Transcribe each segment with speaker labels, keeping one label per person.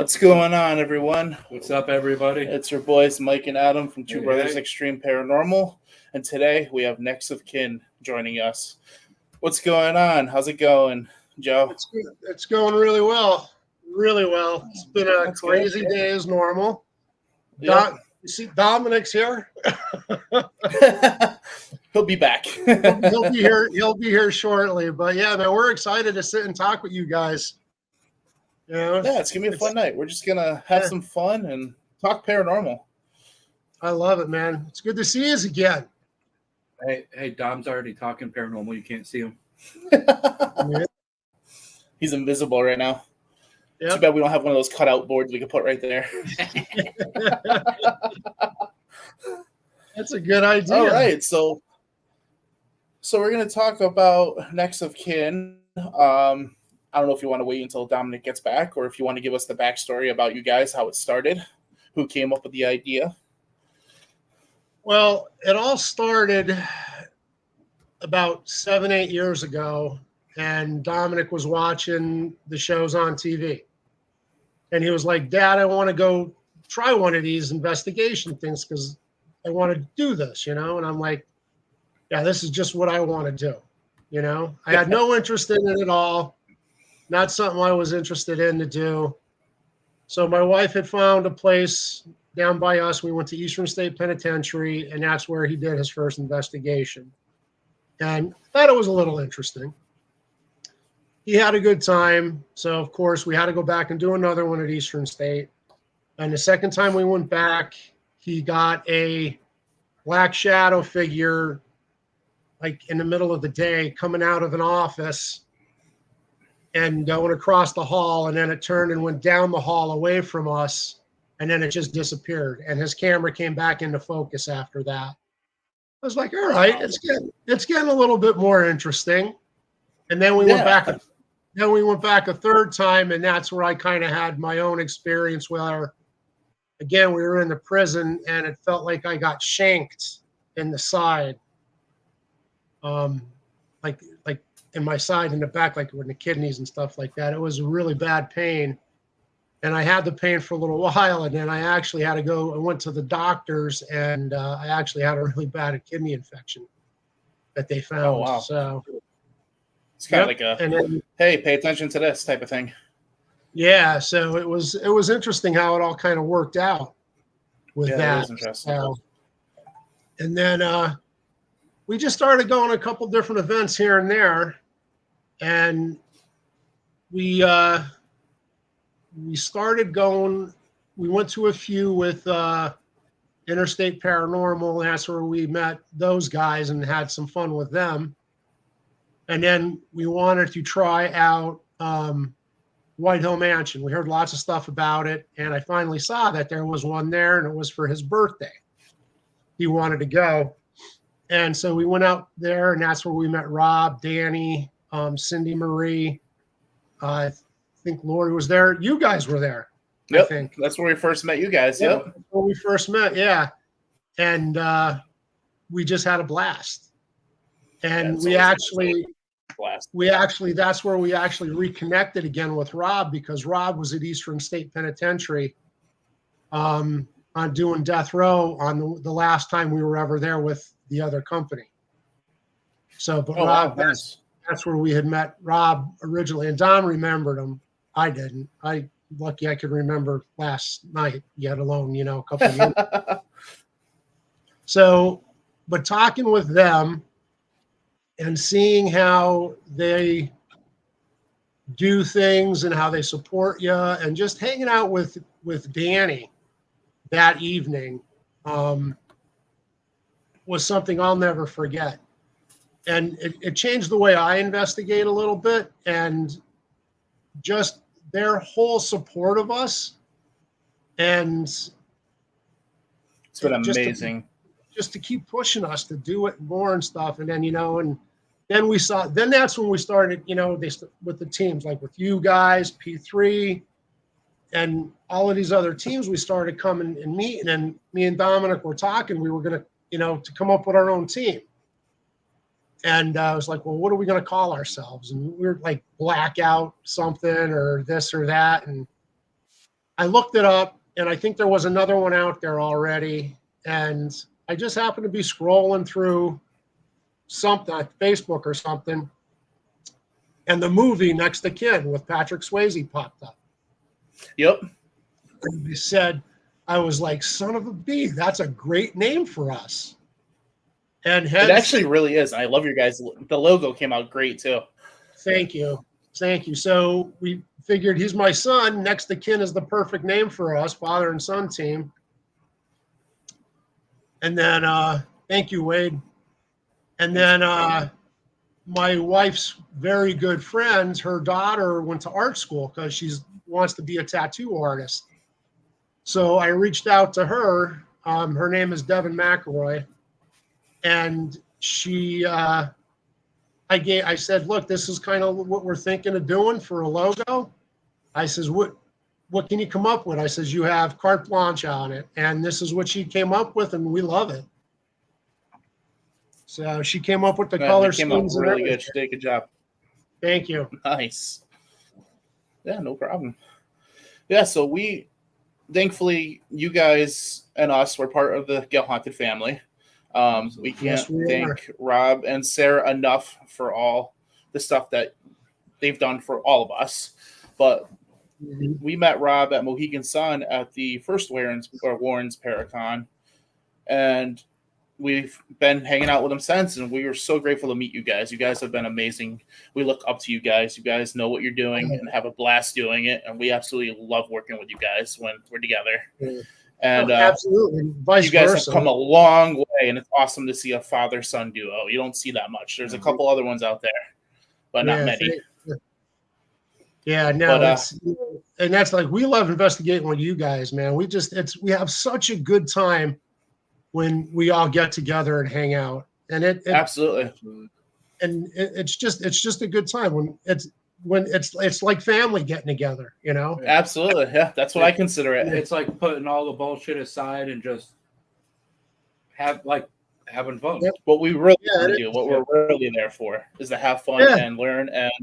Speaker 1: What's going on, everyone?
Speaker 2: What's up, everybody?
Speaker 1: It's your boys, Mike and Adam from Two
Speaker 2: Hey,
Speaker 1: Brothers
Speaker 2: hey.
Speaker 1: Extreme Paranormal. And today we have Next of Kin joining us. What's going on? How's it going, Joe?
Speaker 3: It's going really well. Really well. It's been a
Speaker 1: That's
Speaker 3: crazy
Speaker 1: good.
Speaker 3: day as normal.
Speaker 1: Yep.
Speaker 3: You see, Dominic's here.
Speaker 1: He'll be back.
Speaker 3: He'll be here. He'll be here shortly. But yeah, man, we're excited to sit and talk with you guys. You know,
Speaker 1: Yeah, it's going to be a fun night. We're just going to have some fun and talk paranormal.
Speaker 3: I love it, man. It's good to see us again.
Speaker 2: Hey, Dom's already talking paranormal. You can't see him.
Speaker 3: Yeah.
Speaker 1: He's invisible right now.
Speaker 3: Yep.
Speaker 1: Too bad we don't have one of those cutout boards we could put right there.
Speaker 3: That's a good idea.
Speaker 1: All right, so we're going to talk about Next of Kin. I don't know if you want to wait until Dominic gets back or if you want to give us the backstory about you guys, how it started, who came up with the idea.
Speaker 3: Well, it all started about 7-8 years ago, and Dominic was watching the shows on TV. And he was like, Dad, I want to go try one of these investigation things because I want to do this, you know? And I'm like, yeah, this is just what I want to do, you know? I had no interest in it at all. Not something I was interested in to do. So my wife had found a place down by us. We went to Eastern State Penitentiary, and that's where he did his first investigation. And I thought it was a little interesting. He had a good time. So, of course, we had to go back and do another one at Eastern State. And the second time we went back, he got a black shadow figure, like in the middle of the day, coming out of an office and going across the hall. And then it turned and went down the hall away from us. And then it just disappeared. And his camera came back into focus after that. I was like, all right, it's getting a little bit more interesting. And then we went back. Then we went back a third time, and that's where I kind of had my own experience where, again, we were in the prison, and it felt like I got shanked in the side, like in my side in the back, like with the kidneys and stuff like that. It was a really bad pain, and I had the pain for a little while, and then I actually had to go. I went to the doctors, and I actually had a really bad kidney infection that they found.
Speaker 1: Oh, wow.
Speaker 3: So
Speaker 1: it's kind of like a, hey, pay attention to this type of thing.
Speaker 3: Yeah, so it was interesting how it all kind of worked out with that.
Speaker 1: It was interesting.
Speaker 3: And then we just started going to a couple different events here and there, and we started going. We went to a few with Interstate Paranormal, and that's where we met those guys and had some fun with them. And then we wanted to try out White Hill Mansion. We heard lots of stuff about it, and I finally saw that there was one there, and it was for his birthday. He wanted to go. And so we went out there, and that's where we met Rob, Danny, Cindy Marie. I think Lori was there. You guys were there.
Speaker 1: Yep,
Speaker 3: I think.
Speaker 1: That's where we first met you guys. Yep.
Speaker 3: When we first met, yeah. And we just had a blast. And that's where we actually reconnected again with Rob, because Rob was at Eastern State Penitentiary on doing death row on the last time we were ever there with the other company. So, but Rob,
Speaker 1: wow, nice.
Speaker 3: That's where we had met Rob originally, and Don remembered him. I didn't. Lucky I could remember last night, yet alone, a couple of years. So, but talking with them and seeing how they do things and how they support you, and just hanging out with Danny that evening was something I'll never forget. And it changed the way I investigate a little bit, and just their whole support of us. And
Speaker 1: it's been amazing.
Speaker 3: Just to keep pushing us to do it more and stuff. And then, then that's when we started, with the teams, like with you guys, P3, and all of these other teams, we started coming and meeting, and me and Dominic were talking, we were going to, to come up with our own team. And I was like, well, what are we going to call ourselves? And we were like Blackout something or this or that. And I looked it up, and I think there was another one out there already. And I just happened to be scrolling through something, Facebook or something, and the movie Next to Kin with Patrick Swayze popped up.
Speaker 1: Yep.
Speaker 3: And they said, I was like, son of a bee, that's a great name for us. And
Speaker 1: it actually really is. I love your guys. The logo came out great too.
Speaker 3: Thank you. Thank you. So we figured he's my son. Next to Kin is the perfect name for us, father and son team. And then, thank you, Wade. And then my wife's very good friend, her daughter went to art school because she wants to be a tattoo artist. So I reached out to her. Her name is Devin McElroy. And she, I said, look, this is kind of what we're thinking of doing for a logo. I says, what can you come up with? I says, you have carte blanche on it. And this is what she came up with, and we love it. So she came up with the color schemes.
Speaker 1: Came out really good. She did a good job.
Speaker 3: Thank you.
Speaker 1: Nice. Yeah, no problem. Yeah, so thankfully, you guys and us were part of the Get Haunted family. We can't thank Rob and Sarah enough for all the stuff that they've done for all of us. But we met Rob at Mohegan Sun at the first Warren's Paracon, and we've been hanging out with him since, and we were so grateful to meet you guys. You guys have been amazing. We look up to you guys. You guys know what you're doing and have a blast doing it, and we absolutely love working with you guys when we're together.
Speaker 3: Yeah.
Speaker 1: And
Speaker 3: absolutely, vice
Speaker 1: you guys
Speaker 3: versa.
Speaker 1: have come a long way, and it's awesome to see a father-son duo. You don't see that much. There's a couple other ones out there, but not many.
Speaker 3: Yeah, no, and that's like, we love investigating with you guys, man. We have such a good time when we all get together and hang out, and
Speaker 1: absolutely,
Speaker 3: and it's just a good time when it's like family getting together, you know.
Speaker 1: Absolutely, yeah, that's what I consider it.
Speaker 2: It's like putting all the bullshit aside and just having fun.
Speaker 3: Yep.
Speaker 1: What we really do, what we're really there for, is to have fun and learn and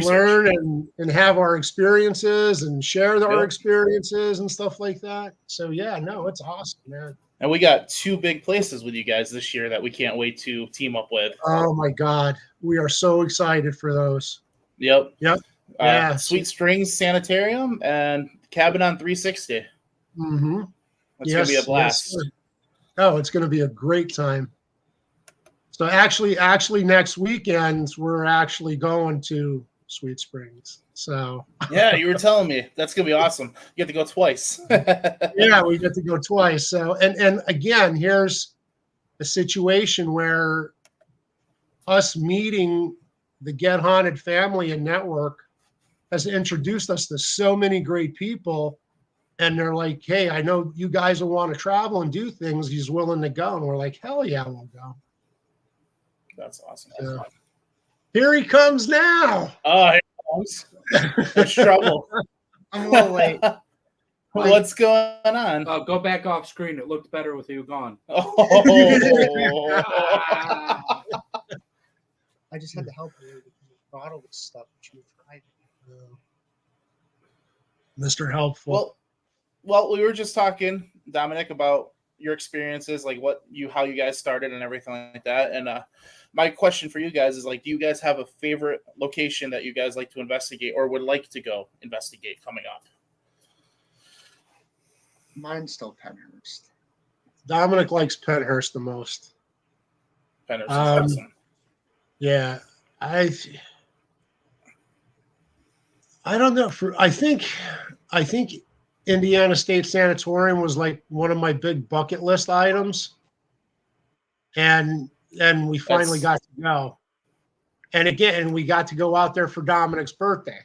Speaker 3: learn and have our experiences and share our experiences and stuff like that. So yeah, no, it's awesome, man.
Speaker 1: And we got 2 big places with you guys this year that we can't wait to team up with.
Speaker 3: Oh my God, we are so excited for those.
Speaker 1: Yep.
Speaker 3: Yeah.
Speaker 1: Sweet Springs Sanitarium and Cabin on 360.
Speaker 3: Mm-hmm.
Speaker 1: It's gonna be a blast.
Speaker 3: Yes, oh, it's gonna be a great time. So actually next weekend we're actually going to Sweet Springs. So
Speaker 1: yeah, you were telling me that's gonna be awesome. You get to go twice.
Speaker 3: Yeah, we get to go twice. So and again, here's a situation where us meeting the Get Haunted family and network has introduced us to so many great people, and they're like, hey, I know you guys will want to travel and do things. He's willing to go, and we're like, hell yeah, we'll go.
Speaker 1: That's awesome.
Speaker 3: So, here he comes now.
Speaker 1: Oh, here he comes. There's trouble.
Speaker 4: I'm a little late.
Speaker 1: What's going on?
Speaker 2: Go back off screen. It looked better with you gone.
Speaker 1: Oh.
Speaker 4: I just had to help you because you bottle this stuff that you tried.
Speaker 3: Mr. Helpful.
Speaker 1: Well, we were just talking, Dominic, about your experiences, like how you guys started and everything like that. And my question for you guys is, like, do you guys have a favorite location that you guys like to investigate or would like to go investigate coming up?
Speaker 4: Mine's still Penhurst.
Speaker 3: Dominic likes Penhurst the most.
Speaker 1: Penhurst is awesome.
Speaker 3: Yeah, I don't know. I think Indiana State Sanatorium was like one of my big bucket list items, and we finally got to go. And again, we got to go out there for Dominic's birthday,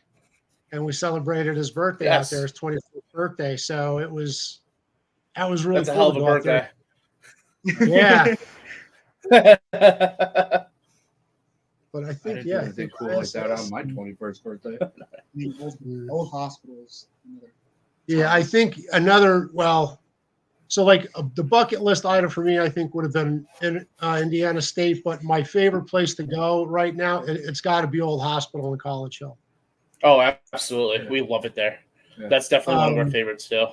Speaker 3: and we celebrated his birthday out there, his 25th birthday. So that was really
Speaker 1: That's
Speaker 3: cool.
Speaker 1: a hell of a birthday.
Speaker 3: Yeah. But I think,
Speaker 2: do anything cool like that on my 21st birthday.
Speaker 4: Old hospitals.
Speaker 3: Yeah, I think so like the bucket list item for me, I think would have been in Indiana State, but my favorite place to go right now, it's got to be Old Hospital in College Hill.
Speaker 1: Oh, absolutely. We love it there. That's definitely one of our favorites too.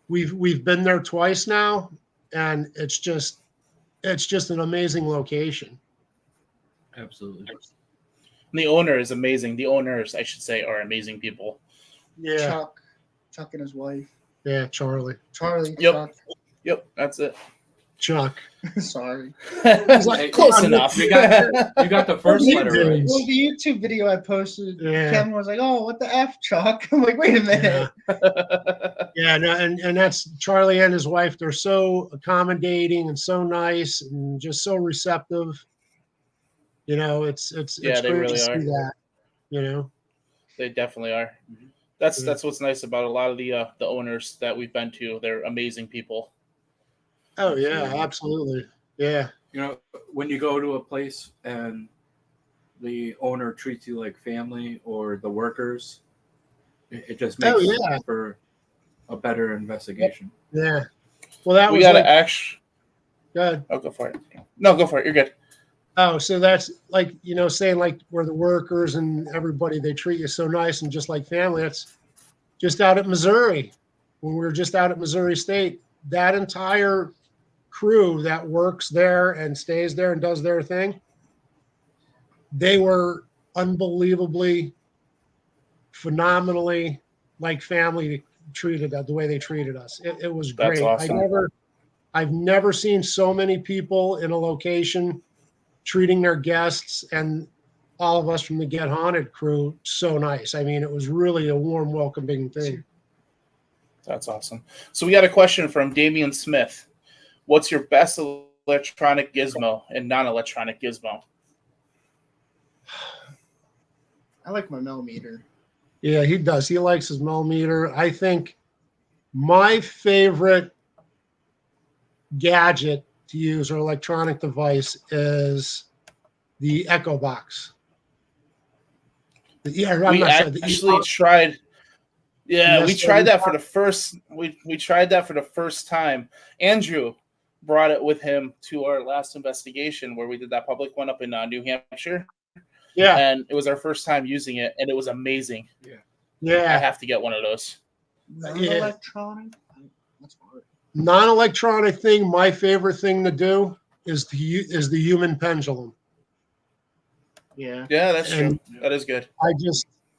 Speaker 3: We've been there twice now, and it's just an amazing location.
Speaker 2: Absolutely.
Speaker 1: And the owner is amazing. The owners, I should say, are amazing people.
Speaker 3: Yeah,
Speaker 4: Chuck and his wife.
Speaker 3: yeah, Charlie,
Speaker 4: Charlie.
Speaker 1: Yep.
Speaker 4: Chuck.
Speaker 1: Yep, that's it.
Speaker 3: Chuck.
Speaker 4: Sorry.
Speaker 3: like,
Speaker 1: Close
Speaker 3: "Come on,
Speaker 1: enough.
Speaker 2: You got the first
Speaker 3: What
Speaker 2: letter
Speaker 3: are you
Speaker 2: right.
Speaker 3: doing?
Speaker 4: Well, the YouTube video I posted,
Speaker 3: Yeah.
Speaker 4: Kevin was like, "Oh, what the f, Chuck?" I'm like, "Wait a minute."
Speaker 3: Yeah, no, and that's Charlie and his wife. They're so accommodating and so nice and just so receptive. You know, it's
Speaker 1: Yeah, they
Speaker 3: great
Speaker 1: really
Speaker 3: to see
Speaker 1: are.
Speaker 3: that. You know,
Speaker 1: They definitely are.
Speaker 2: Mhm.
Speaker 1: That's what's nice about a lot of the owners that we've been to. They're amazing people.
Speaker 3: oh yeah,
Speaker 2: Absolutely.
Speaker 3: absolutely, yeah,
Speaker 2: You know, when you go to a place and the owner treats you like family or the workers, it just makes
Speaker 3: yeah.
Speaker 2: for a better investigation.
Speaker 3: yeah. Well, that
Speaker 1: We
Speaker 3: was
Speaker 1: gotta
Speaker 3: like,
Speaker 1: actually.
Speaker 3: good.
Speaker 1: Oh, go for it. No, go for it. You're good.
Speaker 3: Oh, so that's like, you know, saying like where the workers and everybody, they treat you so nice and just like family. That's just out at Missouri. When we were just out at Missouri State, that entire crew that works there and stays there and does their thing, they were unbelievably, phenomenally like family treated us the way they treated us. It was
Speaker 1: That's
Speaker 3: great.
Speaker 1: awesome.
Speaker 3: I've never seen so many people in a location treating their guests and all of us from the Get Haunted crew so nice. I mean, it was really a warm, welcoming thing.
Speaker 1: That's awesome. So we got a question from Damian Smith. What's your best electronic gizmo and non-electronic gizmo?
Speaker 4: I like my millimeter.
Speaker 3: Yeah, he does. He likes his millimeter. I think my favorite gadget to use or electronic device is the Echo Box.
Speaker 1: We actually tried. Yeah, we tried that for the first. We tried that for the first time. Andrew brought it with him to our last investigation where we did that public one up in New Hampshire.
Speaker 3: Yeah,
Speaker 1: And it was our first time using it, and it was amazing. I
Speaker 3: yeah.
Speaker 1: have to get one of those.
Speaker 4: Non-electronic. That's hard.
Speaker 3: Non-electronic thing. My favorite thing to do is the human pendulum.
Speaker 4: Yeah.
Speaker 1: Yeah, that's
Speaker 3: And-
Speaker 1: true. That is good.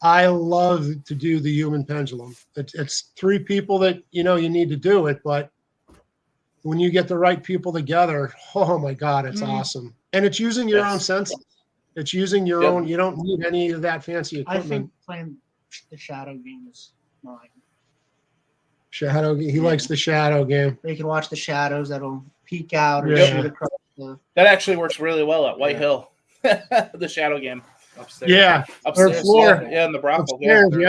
Speaker 3: I love to do the human pendulum. It's three people that you need to do it, but when you get the right people together, oh my God, it's awesome. And it's using your own senses. It's using your own. You don't need any of that fancy
Speaker 4: I
Speaker 3: equipment.
Speaker 4: think playing the shadow game is mine.
Speaker 3: Shadow. He likes the shadow game.
Speaker 4: You can watch the shadows that'll peek out or
Speaker 3: Yeah.
Speaker 4: shoot across the.
Speaker 1: That actually works really well at White Hill. The shadow game
Speaker 2: Upstairs.
Speaker 3: Yeah,
Speaker 1: upstairs.
Speaker 3: floor.
Speaker 1: Yeah, in the brothel. Yeah.
Speaker 3: Upstairs,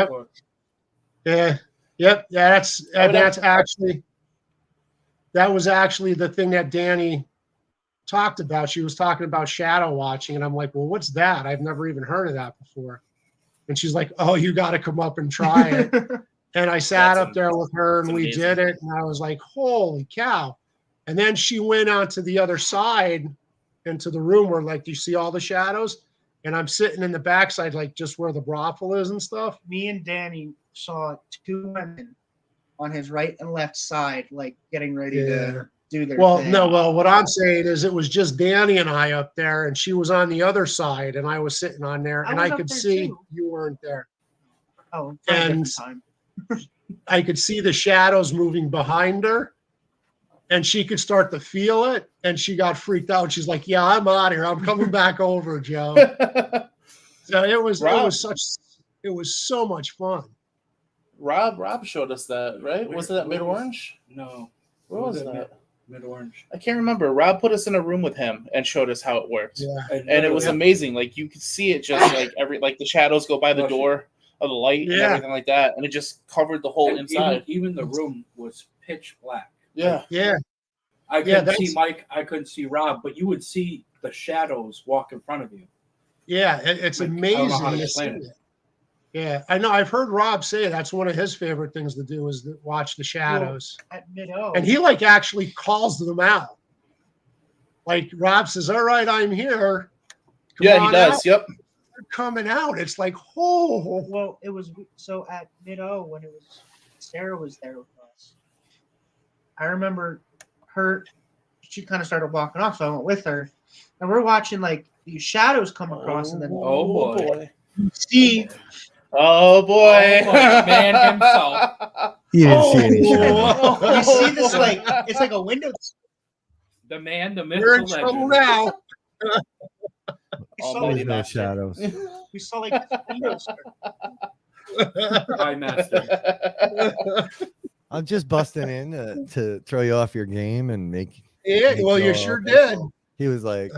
Speaker 3: yep. Yeah. Yep. That's actually that was actually the thing that Danny talked about. She was talking about shadow watching, and I'm like, well, what's that? I've never even heard of that before. And she's like, oh, you got to come up and try it. And I sat up there with her, and we did it, and I was like, holy cow. And then she went onto the other side into the room where, like, you see all the shadows, and I'm sitting in the backside, like just where the brothel is and stuff.
Speaker 4: Me and Danny saw two women on his right and left side, like getting ready to do their thing.
Speaker 3: Well, what I'm saying is it was just Danny and I up there, and she was on the other side, and I was sitting on there, and I could see you weren't there.
Speaker 4: Oh,
Speaker 3: and time. I could see the shadows moving behind her, and she could start to feel it, and she got freaked out. She's like, "Yeah, I'm out here. I'm coming back over, Joe." So it was so much fun.
Speaker 1: Rob showed us that, right? Was it at Mid Orange?
Speaker 2: No.
Speaker 1: Where was that?
Speaker 2: Mid Orange.
Speaker 1: I can't remember. Rob put us in a room with him and showed us how it worked.
Speaker 3: Yeah.
Speaker 1: And it was amazing. Like you could see it just like the shadows go by the door of the light and everything like that. And it just covered the whole inside.
Speaker 2: Even the room was pitch black.
Speaker 1: Yeah.
Speaker 3: Yeah.
Speaker 2: I couldn't see Mike, I couldn't see Rob, but you would see the shadows walk in front of you.
Speaker 3: Yeah, it's amazing to see it. Yeah, I know. I've heard Rob say that's one of his favorite things to do is to watch the shadows.
Speaker 4: At Mid-O.
Speaker 3: And he like actually calls them out. Like Rob says, "All right, I'm here."
Speaker 1: Come he does. Out. Yep.
Speaker 3: they're coming out. It's like, oh.
Speaker 4: Well, it was so at mid-O when it was Sarah was there with us. I remember her. She kind of started walking off, so I went with her, and we're watching like these shadows come across, and then
Speaker 2: Oh, boy.
Speaker 4: see.
Speaker 1: Oh boy,
Speaker 2: man himself.
Speaker 5: You didn't see any shadows.
Speaker 4: You see this like it's like a window.
Speaker 2: The man, the myth,
Speaker 3: We're
Speaker 2: the
Speaker 3: in trouble
Speaker 2: legend.
Speaker 3: now.
Speaker 4: We saw,
Speaker 1: Almighty
Speaker 5: There's no
Speaker 1: master.
Speaker 5: shadows.
Speaker 4: we saw like this window.
Speaker 2: High master.
Speaker 5: I'm just busting in to throw you off your game and make.
Speaker 3: Yeah,
Speaker 5: make
Speaker 3: well, you
Speaker 5: go
Speaker 3: sure
Speaker 5: off.
Speaker 3: did.
Speaker 5: He was like,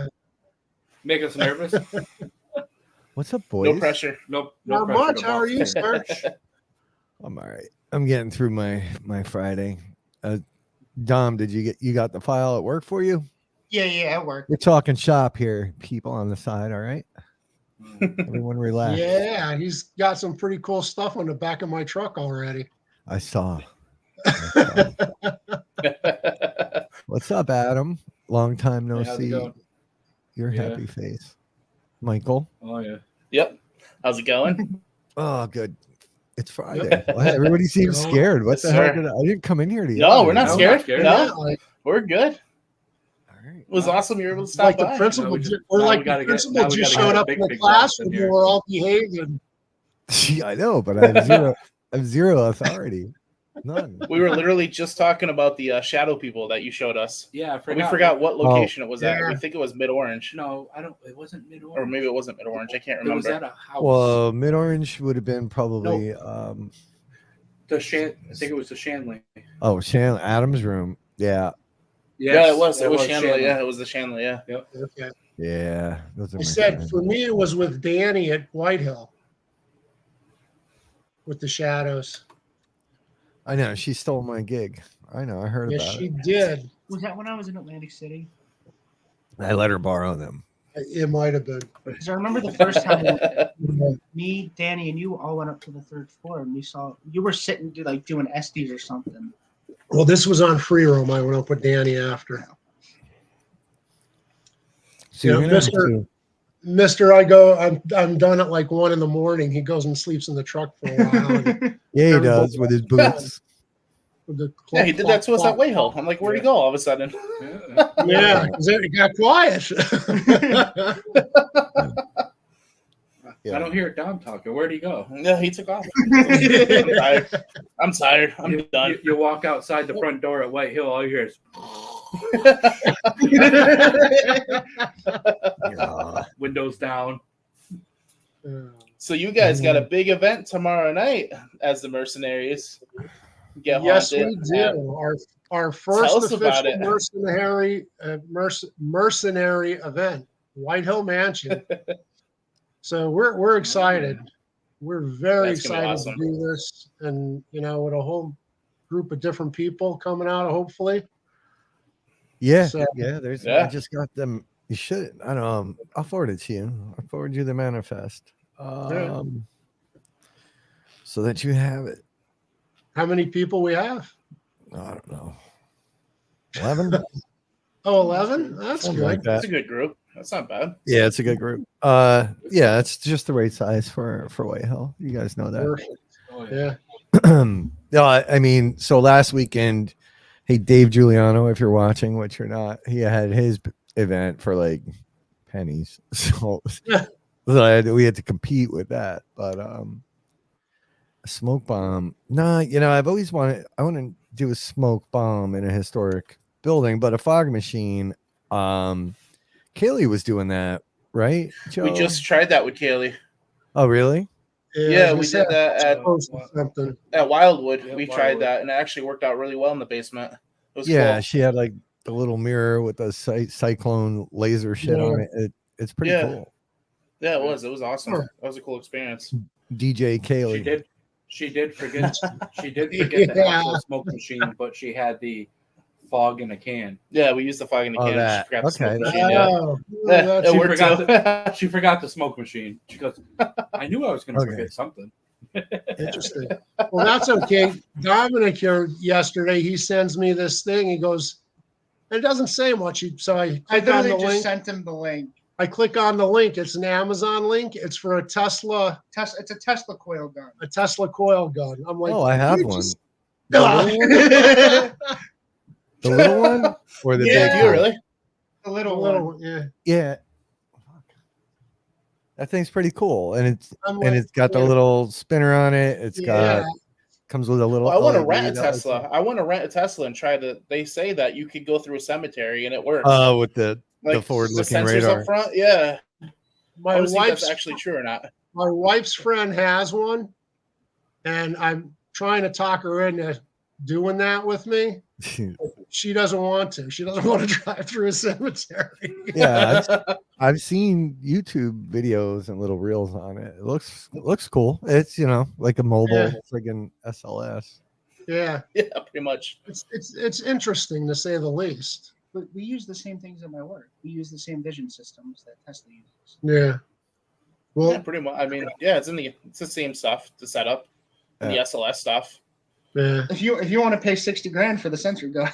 Speaker 2: Make us nervous.
Speaker 5: "What's up, boys?"
Speaker 1: No pressure.
Speaker 2: Nope.
Speaker 3: Not
Speaker 2: pressure
Speaker 3: much.
Speaker 2: to
Speaker 3: How are
Speaker 2: box.
Speaker 3: you, sir?
Speaker 5: I'm all right. I'm getting through my Friday. Dom, did you got the file at work for you?
Speaker 4: Yeah, at work.
Speaker 5: We're talking shop here, people on the side. All right, everyone relax.
Speaker 3: Yeah, he's got some pretty cool stuff on the back of my truck already.
Speaker 5: I saw. What's up, Adam? Long time no
Speaker 2: Hey, how's it
Speaker 5: see.
Speaker 2: going?
Speaker 5: Your
Speaker 2: Yeah.
Speaker 5: happy face, Michael.
Speaker 2: Oh yeah.
Speaker 1: Yep. How's it going?
Speaker 5: Oh, good. It's Friday. Why, everybody seems scared. What
Speaker 1: Yes,
Speaker 5: the hell?
Speaker 1: sir.
Speaker 5: I didn't come in here to
Speaker 1: No,
Speaker 5: yell
Speaker 1: we're
Speaker 5: at
Speaker 1: not
Speaker 5: you.
Speaker 2: No, we're
Speaker 1: scared.
Speaker 2: not scared.
Speaker 1: No,
Speaker 3: like,
Speaker 1: we're good.
Speaker 5: All right.
Speaker 1: It was awesome you were able to stop
Speaker 3: like the
Speaker 1: by.
Speaker 3: principal,
Speaker 2: Now we just-
Speaker 3: or
Speaker 2: now
Speaker 3: like
Speaker 2: we
Speaker 3: the
Speaker 2: gotta get-
Speaker 3: principal
Speaker 2: now we
Speaker 3: just
Speaker 2: gotta
Speaker 3: showed
Speaker 2: get
Speaker 3: up
Speaker 2: big,
Speaker 3: in the
Speaker 2: big
Speaker 3: class
Speaker 2: boss in
Speaker 3: and
Speaker 2: here.
Speaker 3: we're all behaving.
Speaker 5: I know, but I have zero authority. None.
Speaker 1: We were literally just talking about the shadow people that you showed us.
Speaker 2: Yeah, I
Speaker 1: And we forgot what location it was at.
Speaker 3: yeah.
Speaker 1: We think it was Mid Orange,
Speaker 2: No, I don't. It wasn't mid
Speaker 1: or maybe it wasn't Mid Orange. I can't
Speaker 2: It was
Speaker 1: remember.
Speaker 2: at a house.
Speaker 5: Well, Mid Orange would have been probably
Speaker 2: I think it was the Shanley.
Speaker 5: Shanley Adam's room. Yeah.
Speaker 1: Yeah, it was. It was
Speaker 2: Shanley.
Speaker 1: Shanley. Yeah, it was the Shanley. Yeah.
Speaker 3: Okay.
Speaker 5: Yeah. Those are
Speaker 3: I
Speaker 5: my
Speaker 3: said
Speaker 5: friends.
Speaker 3: for me it was with Danny at Whitehill with the shadows.
Speaker 5: I know she stole my gig. I know. I heard
Speaker 3: Yes,
Speaker 5: about
Speaker 3: she
Speaker 5: it.
Speaker 3: did.
Speaker 4: Was that when I was in Atlantic City?
Speaker 5: I let her borrow them.
Speaker 3: It might have been.
Speaker 4: Because I remember the first time me, Danny, and you all went up to the third floor, and we saw you were sitting doing Estes or something.
Speaker 3: Well, this was on Free Roam. I went up with Danny after.
Speaker 5: So
Speaker 3: Yeah,
Speaker 5: you're gonna have
Speaker 3: Mr.
Speaker 5: to-
Speaker 3: Mister, I'm done at like 1 a.m. He goes and sleeps in the truck for a while. and
Speaker 5: yeah, he does with his boots.
Speaker 3: with the
Speaker 1: Yeah, he did that to us at Whitehill. I'm like, where'd he go all of a sudden?
Speaker 3: Yeah, because it got quiet.
Speaker 5: Yeah.
Speaker 2: I don't hear Dom talking. Where'd he go?
Speaker 1: No, he took off. I'm tired. I'm tired. I'm done.
Speaker 2: You walk outside the front door at White Hill, all you hear is
Speaker 5: Yeah.
Speaker 2: windows down.
Speaker 1: So you guys got a big event tomorrow night as the mercenaries. Get
Speaker 3: Yes, we
Speaker 1: haunted
Speaker 3: do.
Speaker 1: at-
Speaker 3: Our
Speaker 1: Tell
Speaker 3: first
Speaker 1: us about
Speaker 3: official
Speaker 1: it.
Speaker 3: mercenary event, Whitehill Mansion. So we're excited. We're very
Speaker 1: That's gonna be
Speaker 3: excited
Speaker 1: awesome.
Speaker 3: to do this, and with a whole group of different people coming out. Hopefully,
Speaker 5: Yeah,
Speaker 3: So-
Speaker 5: yeah. There's.
Speaker 1: Yeah.
Speaker 5: I just got them. You should. I don't know. I'll forward it to you. I'll forward you the manifest. So that you have it.
Speaker 3: how many people we have?
Speaker 5: I don't know. 11.
Speaker 3: Oh, 11? That's
Speaker 5: Something
Speaker 3: good.
Speaker 5: like that.
Speaker 1: That's a good group. That's not bad.
Speaker 5: Yeah, it's a good group. Yeah, it's just the right size for Whitehill. You guys know that.
Speaker 3: Perfect.
Speaker 2: Oh,
Speaker 3: Yeah.
Speaker 5: No, I mean, so last weekend, hey, Dave Giuliano, if you're watching, which you're not, he had his event for like pennies. So,
Speaker 3: Yeah.
Speaker 5: we had to compete with that. But a smoke bomb. No, I've always wanted, I want to do a smoke bomb in a historic building, but a fog machine. Kaylee was doing that, right? Joe?
Speaker 1: We just tried that with Kaylee
Speaker 5: Oh, really?
Speaker 1: Yeah,
Speaker 3: I
Speaker 1: we
Speaker 3: was
Speaker 1: did
Speaker 3: gonna
Speaker 1: that
Speaker 3: say,
Speaker 1: at-
Speaker 3: post or something.
Speaker 1: at Wildwood.
Speaker 2: Yeah,
Speaker 1: We tried
Speaker 2: Wildwood.
Speaker 1: that, and it actually worked out really well in the basement. It was
Speaker 5: Yeah,
Speaker 1: cool.
Speaker 5: she had like the little mirror with the cyclone laser shit on it. It's pretty
Speaker 1: Yeah.
Speaker 5: cool.
Speaker 1: Yeah, it was. It was awesome.
Speaker 3: Sure.
Speaker 1: That was a cool experience.
Speaker 5: DJ Kaylee.
Speaker 2: She did forget. She did forget the
Speaker 3: Yeah.
Speaker 2: actual smoke machine, but she had the fog in a can.
Speaker 1: Yeah, we used the fog in the
Speaker 5: Oh,
Speaker 1: can.
Speaker 5: that.
Speaker 1: She forgot the smoke
Speaker 5: Okay,
Speaker 1: machine, yeah.
Speaker 3: Oh,
Speaker 1: Yeah,
Speaker 3: that's-
Speaker 1: it
Speaker 2: She
Speaker 1: worked
Speaker 2: forgot
Speaker 1: too.
Speaker 2: She forgot the smoke machine. She goes, I knew I was going to
Speaker 5: Okay.
Speaker 2: forget something.
Speaker 3: interesting. Well, that's okay. Dominic here yesterday, he sends me this thing. He goes, it doesn't say much. So I
Speaker 4: I
Speaker 3: click on
Speaker 4: literally
Speaker 3: the
Speaker 4: just
Speaker 3: link.
Speaker 4: sent him the link.
Speaker 3: I click on the link. It's an Amazon link. It's for a Tesla
Speaker 4: It's a Tesla coil gun.
Speaker 3: coil gun. I'm like,
Speaker 5: Oh, I have
Speaker 3: you
Speaker 5: one.
Speaker 3: just-
Speaker 5: The little one? The little one or the
Speaker 3: Yeah.
Speaker 5: big
Speaker 1: Do you
Speaker 5: one?
Speaker 1: really?
Speaker 4: The
Speaker 3: The
Speaker 4: little
Speaker 3: little
Speaker 4: one.
Speaker 3: one, yeah.
Speaker 5: Yeah. That thing's pretty cool, and
Speaker 3: I'm like,
Speaker 5: it's got the
Speaker 3: yeah.
Speaker 5: little spinner on it. It's got comes with a little.
Speaker 1: Well, I want to
Speaker 5: LED
Speaker 1: rent a
Speaker 5: that lets
Speaker 1: Tesla. I want to rent a Tesla and try to. They say that you could go through a cemetery and it works.
Speaker 5: Oh, with the
Speaker 1: like
Speaker 5: forward-looking
Speaker 1: sensors
Speaker 5: radar.
Speaker 1: up front. Yeah, I
Speaker 3: My
Speaker 1: want to see if
Speaker 3: wife's
Speaker 1: that's actually true or not.
Speaker 3: my wife's friend has one, and I'm trying to talk her into doing that with me. She doesn't want to. She doesn't want to drive through a cemetery.
Speaker 5: Yeah, I've seen YouTube videos and little reels on it. It looks cool. It's like a mobile friggin' SLS.
Speaker 3: Yeah,
Speaker 1: Yeah, pretty much.
Speaker 3: it's interesting to say the least.
Speaker 4: But we use the same things at my work. We use the same vision systems that Tesla uses.
Speaker 3: Yeah. Well,
Speaker 1: Yeah, pretty much. I mean, yeah, it's the same stuff to set up, and the SLS stuff.
Speaker 3: yeah.
Speaker 4: If you want to pay $60,000 for the sensor gun,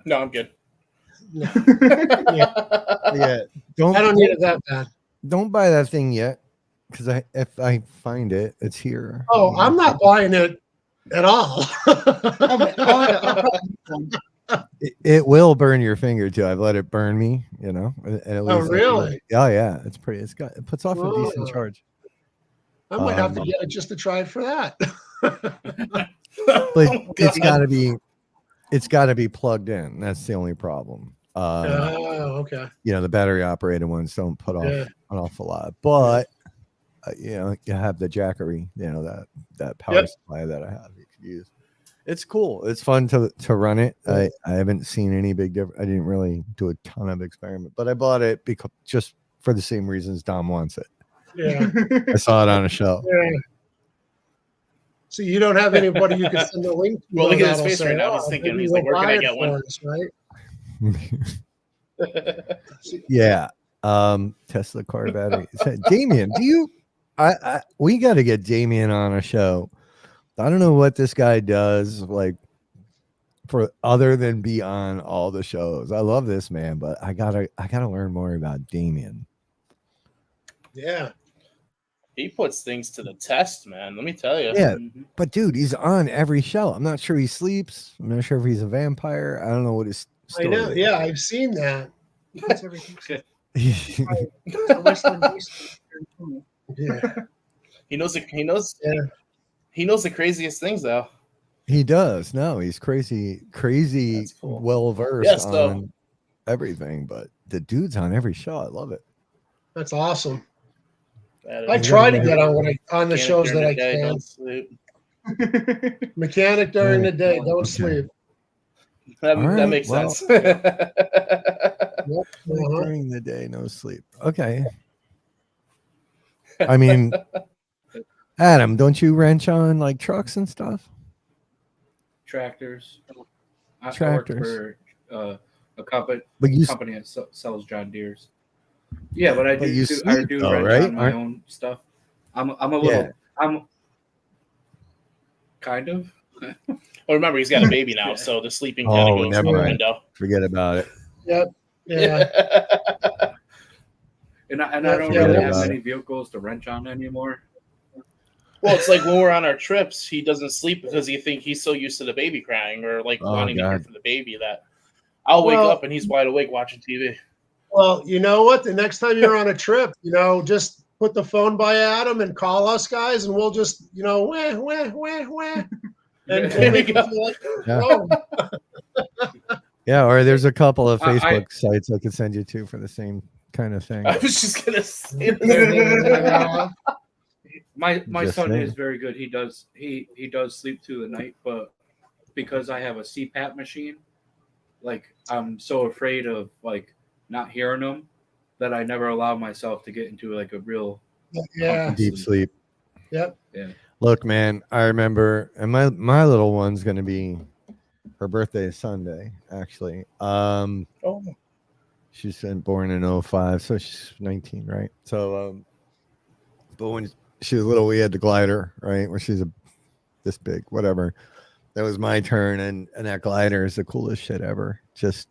Speaker 1: No, I'm good.
Speaker 3: No,
Speaker 5: Yeah,
Speaker 3: I don't need it that bad.
Speaker 5: don't buy that thing yet, because if I find it, it's here.
Speaker 3: Oh, I'm not buying it at all.
Speaker 5: It will burn your finger too. I've let it burn me, and at least
Speaker 3: really?
Speaker 5: Oh yeah, it's pretty. It puts off a decent
Speaker 3: Whoa.
Speaker 5: charge.
Speaker 3: I might have to get it just to try it for that.
Speaker 5: But
Speaker 1: Oh,
Speaker 5: it's got to be plugged in. That's the only problem.
Speaker 3: Oh, okay.
Speaker 5: The battery operated ones don't put off
Speaker 3: Yeah.
Speaker 5: an awful lot, but you have the Jackery, that power supply that I have you could use. It's cool. It's fun to run it. I haven't seen any big difference. I didn't really do a ton of experiment, but I bought it because just for the same reasons Dom wants it.
Speaker 3: Yeah.
Speaker 5: I saw it on a show.
Speaker 3: Yeah. So you don't have anybody you can send a link to?
Speaker 1: Well, look at his
Speaker 3: that'll
Speaker 1: face
Speaker 3: say,
Speaker 1: right now. He's
Speaker 3: "Oh,
Speaker 1: thinking,
Speaker 3: maybe
Speaker 1: he's like,
Speaker 3: we'll
Speaker 1: where can I
Speaker 3: buy
Speaker 1: get
Speaker 3: it
Speaker 1: one?"
Speaker 3: for us, right?
Speaker 5: Yeah. Tesla car battery. Damien, do you? We got to get Damien on a show. I don't know what this guy does, like, for other than be on all the shows. I love this man, but I gotta learn more about Damien.
Speaker 3: Yeah.
Speaker 1: He puts things to the test, man. Let me tell you.
Speaker 5: Yeah, but dude, he's on every show. I'm not sure he sleeps. I'm not sure if he's a vampire. I don't know what his
Speaker 3: I
Speaker 5: story
Speaker 3: know.
Speaker 5: is.
Speaker 3: Yeah, I've seen that.
Speaker 4: That's everything.
Speaker 3: Yeah.
Speaker 1: He knows
Speaker 3: Yeah.
Speaker 1: he knows the craziest things though.
Speaker 5: He does. No, he's crazy,
Speaker 1: That's cool.
Speaker 5: well versed
Speaker 1: Yeah, so-
Speaker 5: on everything. But the dude's on every show. I love it.
Speaker 3: That's awesome.
Speaker 1: That
Speaker 3: I
Speaker 1: is-
Speaker 3: try to get on the
Speaker 1: Mechanic
Speaker 3: shows
Speaker 1: during
Speaker 3: that I
Speaker 1: the day,
Speaker 3: can.
Speaker 1: don't sleep.
Speaker 3: Mechanic during the day, don't
Speaker 5: Okay.
Speaker 3: sleep.
Speaker 1: That
Speaker 5: All right,
Speaker 1: makes
Speaker 5: well-
Speaker 1: sense.
Speaker 3: Yep. Uh-huh.
Speaker 5: During the day, no sleep. Okay. I mean, Adam, don't you wrench on like trucks and stuff?
Speaker 2: Tractors. I work
Speaker 5: Tractors.
Speaker 2: for a company
Speaker 5: But you
Speaker 2: that sells John Deere's. Yeah, but I
Speaker 5: But
Speaker 2: do.
Speaker 5: you
Speaker 2: I
Speaker 5: sleep,
Speaker 2: do
Speaker 5: though,
Speaker 2: rent
Speaker 5: right?
Speaker 2: on my own stuff. I'm a little.
Speaker 5: Yeah.
Speaker 2: I'm kind of.
Speaker 1: Well, remember he's got a baby now, so the sleeping kind
Speaker 5: Oh,
Speaker 1: of goes
Speaker 5: never
Speaker 1: through the
Speaker 5: mind.
Speaker 1: window.
Speaker 5: forget about it.
Speaker 3: Yep. Yeah.
Speaker 2: And I
Speaker 3: Yeah,
Speaker 2: don't
Speaker 3: yeah,
Speaker 2: really
Speaker 3: yeah.
Speaker 2: have many vehicles to wrench on anymore.
Speaker 1: Well, it's like when we're on our trips, he doesn't sleep because he's so used to the baby crying or like
Speaker 5: Oh,
Speaker 1: wanting to hear
Speaker 5: God.
Speaker 1: from the baby that I'll wake
Speaker 3: Well-
Speaker 1: up and he's wide awake watching TV.
Speaker 3: Well, you know what? The next time you're on a trip, just put the phone by Adam and call us guys, and we'll just, wah, wah, wah, wah. And
Speaker 1: There
Speaker 3: make
Speaker 1: you
Speaker 3: it
Speaker 1: go.
Speaker 3: feel like
Speaker 5: Yeah.
Speaker 3: home.
Speaker 5: Yeah, or there's a couple of
Speaker 2: I-
Speaker 5: Facebook sites I could send you to for the same kind of thing.
Speaker 1: I was just gonna say that.
Speaker 2: My
Speaker 5: Just
Speaker 2: son
Speaker 5: saying.
Speaker 2: is very good. He does sleep through the night, but because I have a CPAP machine, like I'm so afraid of like not hearing him that I never allow myself to get into like a real
Speaker 3: Yeah.
Speaker 5: Deep sleep.
Speaker 3: Yep.
Speaker 5: Look, man, I remember, and my little one's gonna be, her birthday is Sunday, actually.
Speaker 1: Oh,
Speaker 5: She's been born in 05, so she's 19, right? So, but when she was little, we had the glider, right? Where she's this big, whatever. That was my turn, and that glider is the coolest shit ever. Just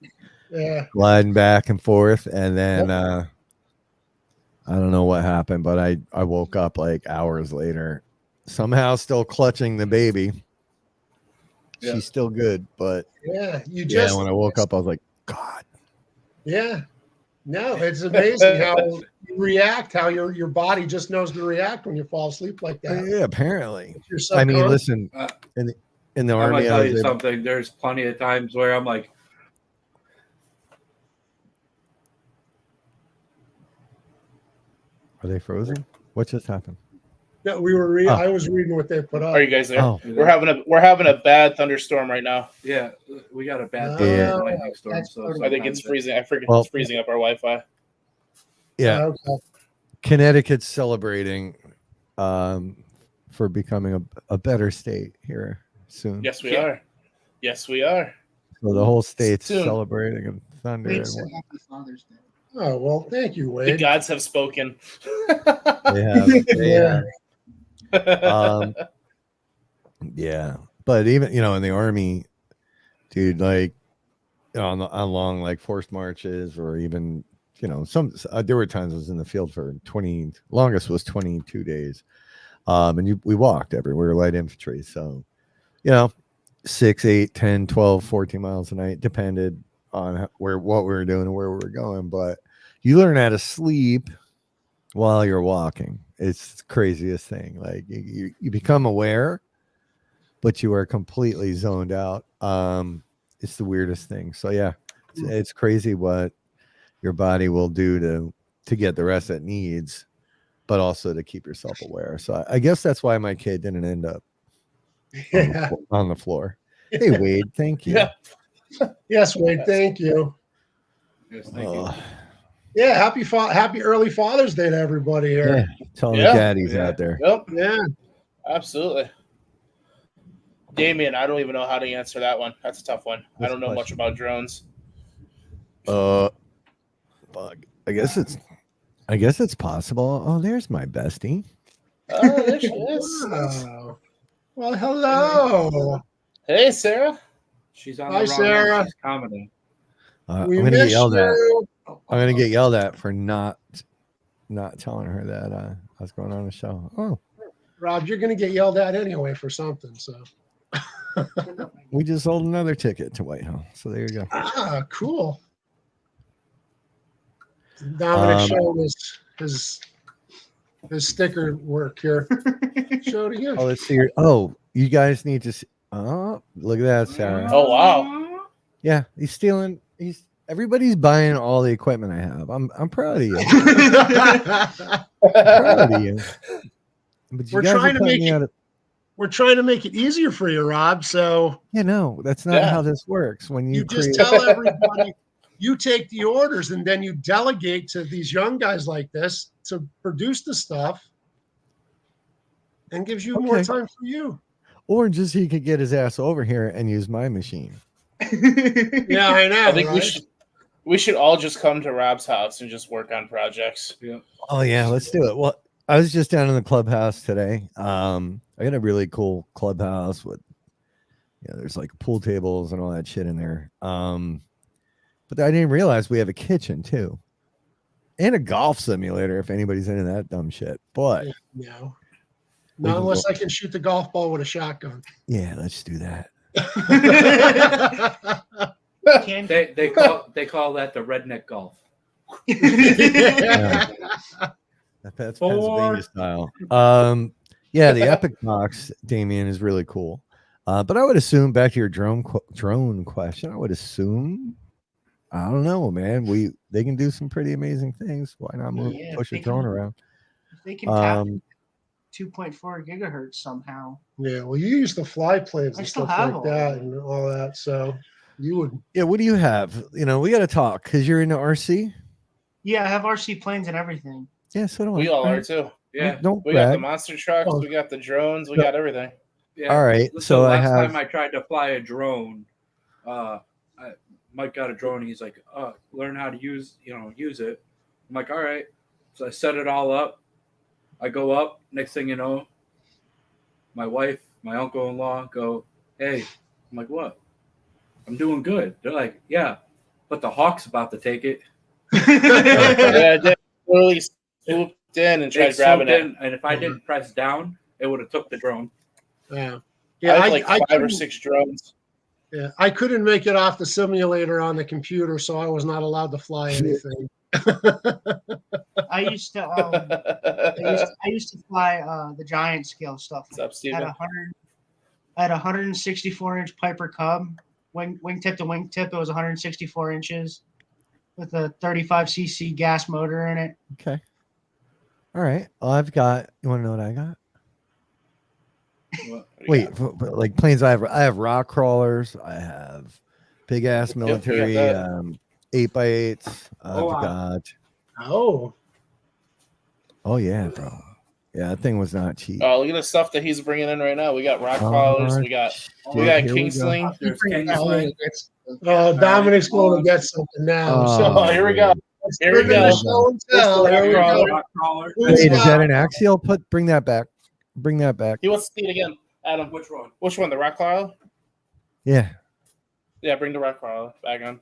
Speaker 3: Yeah.
Speaker 5: gliding back and forth, and then I don't know what happened, but I woke up like hours later, somehow still clutching the baby.
Speaker 2: Yeah.
Speaker 5: She's still good, but
Speaker 3: Yeah. You
Speaker 5: yeah,
Speaker 3: just
Speaker 5: when I woke up, I was like, God.
Speaker 3: Yeah. No, it's amazing how you react, how your body just knows to react when you fall asleep like that.
Speaker 5: Yeah, apparently.
Speaker 3: Your
Speaker 5: I mean,
Speaker 3: subconscious-
Speaker 5: listen,
Speaker 2: Uh,
Speaker 5: in the
Speaker 2: I'm
Speaker 5: army,
Speaker 2: gonna
Speaker 5: I
Speaker 2: tell
Speaker 5: was
Speaker 2: you
Speaker 5: able,
Speaker 2: something. There's plenty of times where I'm like,
Speaker 5: are they frozen? What just happened?
Speaker 3: No, we were.
Speaker 5: Oh.
Speaker 3: I was reading what they put up.
Speaker 1: Are you guys there?
Speaker 5: Oh.
Speaker 1: We're having a bad thunderstorm right now.
Speaker 2: yeah, we got a bad
Speaker 5: Yeah.
Speaker 2: lightning storm.
Speaker 4: That's
Speaker 2: So
Speaker 4: totally-
Speaker 1: I think it's freezing. I forget
Speaker 5: Well-
Speaker 1: it's freezing up our Wi-Fi.
Speaker 5: Yeah,
Speaker 3: Okay.
Speaker 5: Connecticut's celebrating for becoming a better state here soon.
Speaker 1: Yes, we
Speaker 2: Yeah.
Speaker 1: are. Yes, we are.
Speaker 5: So the whole state's
Speaker 1: Soon.
Speaker 5: celebrating and thunder.
Speaker 4: Wade
Speaker 5: And
Speaker 4: said Happy Father's Day.
Speaker 3: Oh well, thank you,
Speaker 1: The
Speaker 3: Wade.
Speaker 1: gods have spoken.
Speaker 5: they have. They
Speaker 3: Yeah.
Speaker 5: have. Yeah, but even in the army, dude, like on long like forced marches, or even some there were times I was in the field for 20, longest was 22 days, and we walked everywhere, light infantry, so 6, 8, 10, 12, 14 miles a night, depended on what we were doing and where we were going. But you learn how to sleep while you're walking. It's the craziest thing. Like you become aware, but you are completely zoned out. It's the weirdest thing. So yeah, it's crazy what your body will do to get the rest it needs, but also to keep yourself aware. So I guess that's why my kid didn't end up
Speaker 3: Yeah.
Speaker 5: on the floor. Hey Wade, thank you.
Speaker 1: Yeah.
Speaker 3: Yes, Wade. Thank you.
Speaker 2: yes, thank you.
Speaker 3: Yeah. Happy early Father's Day to everybody
Speaker 5: Yeah,
Speaker 3: here.
Speaker 5: tell the
Speaker 1: Yeah.
Speaker 5: daddies
Speaker 2: Yeah.
Speaker 5: out there.
Speaker 1: Yep,
Speaker 3: Yeah.
Speaker 1: absolutely. Damien, I don't even know how to answer that one. That's a tough one. I
Speaker 5: What's
Speaker 1: don't
Speaker 5: the
Speaker 1: know much
Speaker 5: question?
Speaker 1: about drones.
Speaker 5: Bug. I guess it's possible. Oh, there's my bestie.
Speaker 1: Oh, there she is.
Speaker 3: Wow. Well, hello.
Speaker 1: Hey, Sarah.
Speaker 2: She's on
Speaker 3: Hi,
Speaker 2: the wrong
Speaker 3: Sarah.
Speaker 2: end. She's commenting.
Speaker 5: I'm
Speaker 3: We
Speaker 5: gonna get
Speaker 3: miss
Speaker 5: yelled at.
Speaker 3: you.
Speaker 5: I'm gonna get yelled at for not telling her that I was going on a show. Oh,
Speaker 3: Rob, you're going to get yelled at anyway for something. So,
Speaker 5: we just sold another ticket to Whitehall. So there you go.
Speaker 3: cool. Dominic showed his sticker work here. Show it again.
Speaker 5: Oh, let's see. You guys need to see. Oh, look at that, Sarah.
Speaker 1: Oh, wow.
Speaker 5: Yeah, he's stealing. Everybody's buying all the equipment I have. I'm proud of you. Proud of you. But you
Speaker 3: We're
Speaker 5: guys are
Speaker 3: trying to
Speaker 5: putting
Speaker 3: make
Speaker 5: me
Speaker 3: it-
Speaker 5: out of-
Speaker 3: We're trying to make it easier for you, Rob. So
Speaker 5: no, that's not
Speaker 1: Yeah.
Speaker 5: how this works. When
Speaker 3: you just tell everybody, you take the orders, and then you delegate to these young guys like this to produce the stuff, and gives you more
Speaker 5: Okay.
Speaker 3: time for you.
Speaker 5: or just he could get his ass over here and use my machine.
Speaker 3: Yeah, I know.
Speaker 1: I think
Speaker 3: right?
Speaker 1: we should all just come to Rob's house and just work on projects.
Speaker 5: Oh yeah, let's do it. Well, I was just down in the clubhouse today. I got a really cool clubhouse with, there's like pool tables and all that shit in there. But I didn't realize we have a kitchen too, and a golf simulator. If anybody's into that dumb shit, but
Speaker 3: No.
Speaker 5: We
Speaker 3: Not
Speaker 5: can
Speaker 3: unless
Speaker 5: go-
Speaker 3: I can shoot the golf ball with a shotgun.
Speaker 5: yeah, let's do that.
Speaker 4: Can-
Speaker 2: They call that the redneck golf.
Speaker 5: Yeah. That's Pennsylvania style. Yeah, the Epic box, Damien, is really cool. But I would assume, back to your drone question, I would assume, I don't know, man. They can do some pretty amazing things. Why not
Speaker 4: Yeah,
Speaker 5: push a
Speaker 4: they
Speaker 5: drone
Speaker 4: can-
Speaker 5: around?
Speaker 4: If they can tap
Speaker 5: Um,
Speaker 4: 2.4 gigahertz somehow.
Speaker 3: Yeah, well, you use the fly planes
Speaker 4: I
Speaker 3: and
Speaker 4: still
Speaker 3: stuff
Speaker 4: have
Speaker 3: like
Speaker 4: all
Speaker 3: that
Speaker 4: of it.
Speaker 3: and all that. So you would.
Speaker 5: Yeah, what do you have? We got to talk because you're into RC.
Speaker 4: Yeah, I have RC planes and everything.
Speaker 5: Yeah, so do I.
Speaker 1: We all are too.
Speaker 2: Yeah.
Speaker 5: Don't
Speaker 1: We got the
Speaker 5: brag.
Speaker 1: monster trucks.
Speaker 3: Oh.
Speaker 1: We got the drones. We got everything.
Speaker 2: Yeah.
Speaker 5: All right,
Speaker 2: So
Speaker 5: so I
Speaker 2: last
Speaker 5: have.
Speaker 2: time I tried to fly a drone, Mike got a drone. And he's like, learn how to use it. I'm like, all right. So I set it all up. I go up. Next thing you know, my wife, my uncle-in-law go, hey. I'm like, what? I'm doing good. They're like, yeah. but the Hawk's about to take it.
Speaker 1: Yeah, it literally swooped in and tried
Speaker 2: It
Speaker 1: grabbing
Speaker 2: swooped
Speaker 1: it.
Speaker 2: in, and if I didn't press down, it would have took the drone.
Speaker 3: Yeah.
Speaker 1: I
Speaker 3: Yeah.
Speaker 1: have like 5 or
Speaker 3: couldn't-
Speaker 1: 6 drones.
Speaker 3: Yeah, I couldn't make it off the simulator on the computer, so I was not allowed to fly anything.
Speaker 4: I used to fly the giant scale stuff.
Speaker 1: What's up,
Speaker 4: I
Speaker 1: Steven?
Speaker 4: had a 164-inch Piper Cub, wingtip to wingtip. It was 164 inches with a 35cc gas motor in it.
Speaker 5: Okay. All right. Well, I've got. You want to know what I got?
Speaker 2: What?
Speaker 5: Wait, like planes. I have rock crawlers. I have big ass
Speaker 1: we got
Speaker 5: military
Speaker 1: that.
Speaker 5: 8x8s.
Speaker 2: Oh,
Speaker 5: I've
Speaker 2: wow.
Speaker 5: got.
Speaker 3: Oh,
Speaker 5: Yeah, bro. Yeah, that thing was not cheap.
Speaker 1: Oh, look at the stuff that he's bringing in right now. We got rock crawlers. We got
Speaker 5: here we
Speaker 1: King
Speaker 5: go.
Speaker 1: Sling.
Speaker 2: There's
Speaker 4: Bring
Speaker 2: King
Speaker 4: that
Speaker 2: Sling.
Speaker 3: Dominic's going to get something now.
Speaker 1: Oh, here we go. Here we go.
Speaker 3: Show and tell.
Speaker 1: Here we go.
Speaker 2: Rock crawler.
Speaker 5: Wait, is that an axial? Bring that back. Bring that back.
Speaker 1: He wants to see it again. Adam,
Speaker 2: Which one?
Speaker 1: which one? The rock crawler?
Speaker 5: Yeah.
Speaker 1: Yeah, bring the rock crawler back on.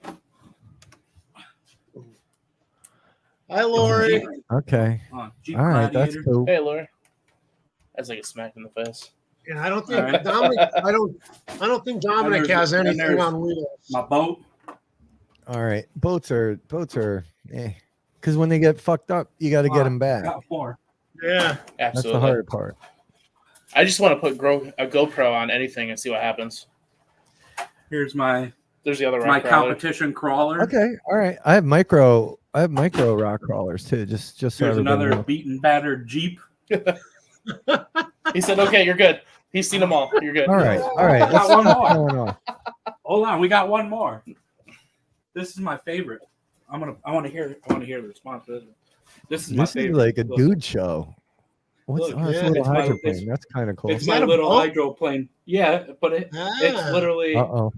Speaker 3: Hi, Lori.
Speaker 5: Okay.
Speaker 2: Jeep
Speaker 5: All right, that's
Speaker 2: Gladiator.
Speaker 5: cool.
Speaker 1: Hey, Lori. That's like a smack in the face.
Speaker 3: Yeah, I don't think
Speaker 2: All right.
Speaker 3: Dominic. I don't think Dominic
Speaker 2: there's-
Speaker 3: has
Speaker 2: and
Speaker 3: anything
Speaker 2: there's-
Speaker 3: on wheels.
Speaker 2: My boat.
Speaker 5: All right. Boats are because when they get fucked up, you got to get them back.
Speaker 2: Got 4.
Speaker 3: Yeah.
Speaker 5: That's
Speaker 1: Absolutely.
Speaker 5: the hard part.
Speaker 1: I just want to put a GoPro on anything and see what happens.
Speaker 2: Here's my
Speaker 1: There's the other rock
Speaker 2: my
Speaker 1: crawler.
Speaker 2: competition crawler.
Speaker 5: Okay. All right. I have micro rock crawlers too. Just so
Speaker 2: Here's
Speaker 5: everybody
Speaker 2: another
Speaker 5: knows.
Speaker 2: beaten battered Jeep.
Speaker 1: He said, "Okay, you're good." He's seen them all. You're good.
Speaker 5: All right. All right.
Speaker 2: I got
Speaker 5: Let's
Speaker 2: one
Speaker 5: stop
Speaker 2: more.
Speaker 5: going off.
Speaker 2: Hold on, we got one more. This is my favorite. I want to hear the response to this. This is my
Speaker 5: This is
Speaker 2: favorite.
Speaker 5: like a
Speaker 2: Look,
Speaker 5: dude show. What's
Speaker 2: Look,
Speaker 5: oh, it's
Speaker 3: yeah,
Speaker 5: a little
Speaker 2: it's my-
Speaker 5: hydroplane.
Speaker 2: it's-
Speaker 5: That's kind of cool.
Speaker 2: It's
Speaker 3: Is
Speaker 2: my
Speaker 3: that a
Speaker 2: little
Speaker 3: boat?
Speaker 2: hydroplane. Yeah, but it's literally
Speaker 5: Uh-oh.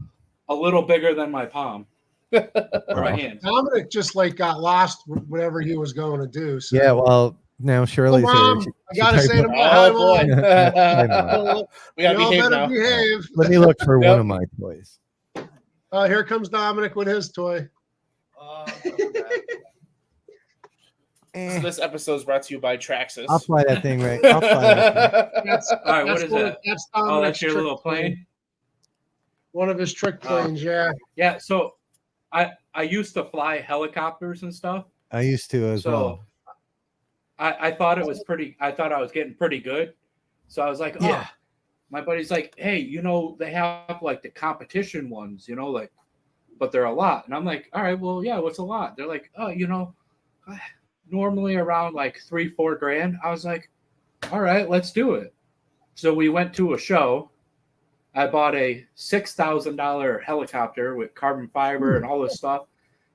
Speaker 2: a little bigger than my palm or my
Speaker 5: Uh-oh.
Speaker 2: hand.
Speaker 3: Dominic just got lost with whatever he was going to do. So.
Speaker 5: Yeah, well, now Shirley's
Speaker 3: Well, Mom,
Speaker 5: here.
Speaker 3: I gotta say to
Speaker 1: Oh
Speaker 3: Hi,
Speaker 1: boy,
Speaker 3: Mom.
Speaker 1: we gotta
Speaker 3: Y'all
Speaker 1: behave
Speaker 3: better
Speaker 1: now.
Speaker 3: behave.
Speaker 5: Let me look for
Speaker 1: Yep.
Speaker 5: one of my toys.
Speaker 3: Here comes Dominic with his toy.
Speaker 1: So this episode is brought to you by Traxxas.
Speaker 5: I'll fly that thing right. I'll fly that thing.
Speaker 3: That's,
Speaker 2: All right, what
Speaker 3: that's
Speaker 2: is
Speaker 3: one-
Speaker 2: that?
Speaker 3: That's
Speaker 2: Oh,
Speaker 3: Dominic's
Speaker 2: that's your
Speaker 3: trick
Speaker 2: little plane.
Speaker 3: One of his trick
Speaker 2: Oh.
Speaker 3: planes, yeah.
Speaker 2: Yeah, so I used to fly helicopters and stuff.
Speaker 5: I used to as
Speaker 2: So
Speaker 5: well.
Speaker 2: I thought it was pretty. I thought I was getting pretty good. So I was like, oh.
Speaker 5: Yeah.
Speaker 2: My buddy's like, hey, they have like the competition ones, like, but they're a lot. And I'm like, all right, well, yeah, what's a lot? They're like, oh, normally around like $3-4 grand. I was like, all right, let's do it. So we went to a show. I bought a $6,000 helicopter with carbon fiber and all this stuff.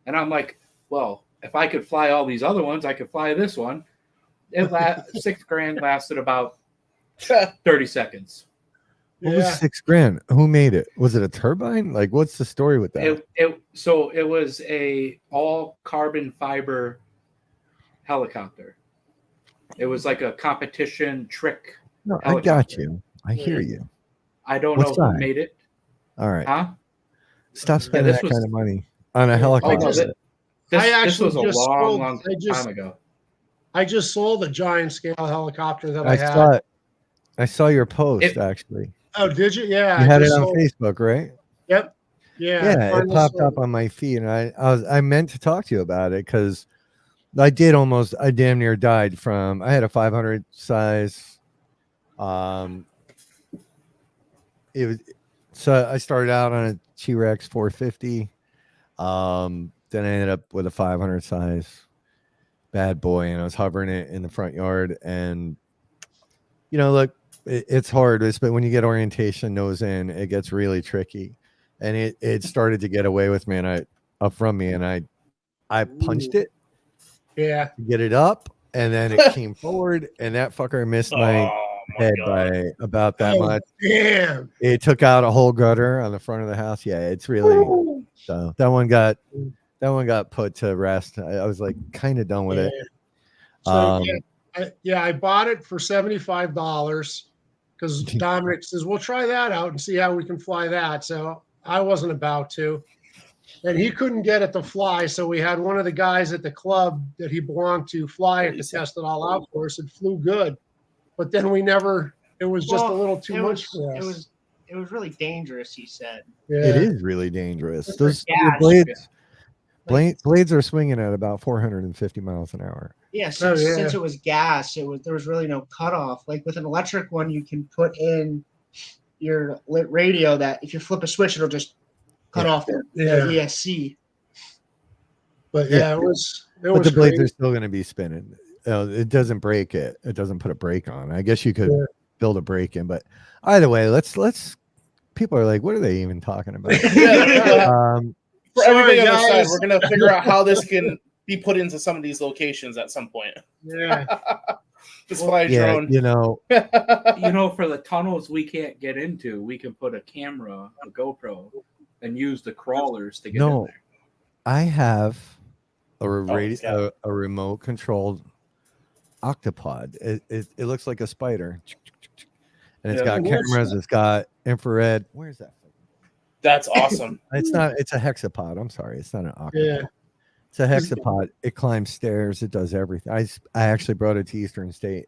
Speaker 2: And I'm like, well, if I could fly all these other ones, I could fly this one. $6 grand lasted about 30 seconds.
Speaker 5: What was $6 grand? Who made it? Was it a turbine? Like, what's the story with that?
Speaker 2: So it was a all carbon fiber helicopter. It was like a competition trick.
Speaker 5: No, I
Speaker 2: helicopter.
Speaker 5: got you. I hear you.
Speaker 2: I don't
Speaker 5: What
Speaker 2: know
Speaker 5: size?
Speaker 2: who made it.
Speaker 5: All right.
Speaker 2: Huh?
Speaker 5: Stop spending
Speaker 2: this
Speaker 5: that
Speaker 2: was-
Speaker 5: kind of money on a
Speaker 2: Oh,
Speaker 5: helicopter.
Speaker 2: no, this
Speaker 3: I
Speaker 2: this
Speaker 3: actually
Speaker 2: was a
Speaker 3: just sold-
Speaker 2: long time ago.
Speaker 3: I just sold a giant scale helicopter that I
Speaker 5: I
Speaker 3: had.
Speaker 5: saw it. I saw your post
Speaker 2: It-
Speaker 5: actually.
Speaker 3: Oh, did you? Yeah.
Speaker 5: You
Speaker 3: I
Speaker 5: had it
Speaker 3: just
Speaker 5: on
Speaker 3: sold-
Speaker 5: Facebook, right?
Speaker 3: Yep. Yeah.
Speaker 5: Yeah, it
Speaker 3: finally
Speaker 5: popped
Speaker 3: sold
Speaker 5: up
Speaker 3: it.
Speaker 5: on my feed, and I meant to talk to you about it because I damn near died from. I had a 500 size. It was so I started out on a T-Rex 450. Then I ended up with a 500 size bad boy, and I was hovering it in the front yard. And look, it's hard, but when you get orientation nose in, it gets really tricky. And it started to get away with me, and I punched it
Speaker 3: Yeah.
Speaker 5: to get it up, and then it came forward, and that fucker missed my head by about that
Speaker 3: Oh,
Speaker 5: much.
Speaker 3: Damn.
Speaker 5: It took out a whole gutter on the front of the house. Yeah, it's really so that one got put to rest. I was like kind of done with it.
Speaker 3: So, I bought it for $75 because Dominic says, we'll try that out and see how we can fly that. So I wasn't about to. and he couldn't get it to fly. So we had one of the guys at the club that he belonged to fly it to test it all out for us. It flew good, but then we never. It was just a little too much for us.
Speaker 4: It was really dangerous. He said.
Speaker 3: Yeah.
Speaker 5: It is really dangerous.
Speaker 4: It's
Speaker 5: Those
Speaker 4: like
Speaker 5: blades,
Speaker 4: Like,
Speaker 5: blades are swinging at about 450 miles an hour.
Speaker 4: yeah, since it was gas, there was really no cutoff. Like with an electric one, you can put in your lit radio that if you flip a switch, it'll just cut off the ESC.
Speaker 3: But it was.
Speaker 5: But the blades are still going to be spinning. It doesn't break it. It doesn't put a brake on. I guess you could build a brake in, but either way, let's. People are like, what are they even talking about?
Speaker 1: For everybody on the side, we're gonna figure out how this can be put into some of these locations at some point.
Speaker 3: Yeah.
Speaker 1: Just fly a drone.
Speaker 5: You know,
Speaker 2: for the tunnels we can't get into, we can put a camera, a GoPro, and use the crawlers to get in there.
Speaker 5: I have a remote controlled octopod. It looks like a spider, and it's got cameras. It's got infrared. Where's that?
Speaker 1: That's awesome.
Speaker 5: It's not. It's a hexapod. I'm sorry. It's not an octopod.
Speaker 3: Yeah.
Speaker 5: It's a hexapod. It climbs stairs. It does everything. I actually brought it to Eastern State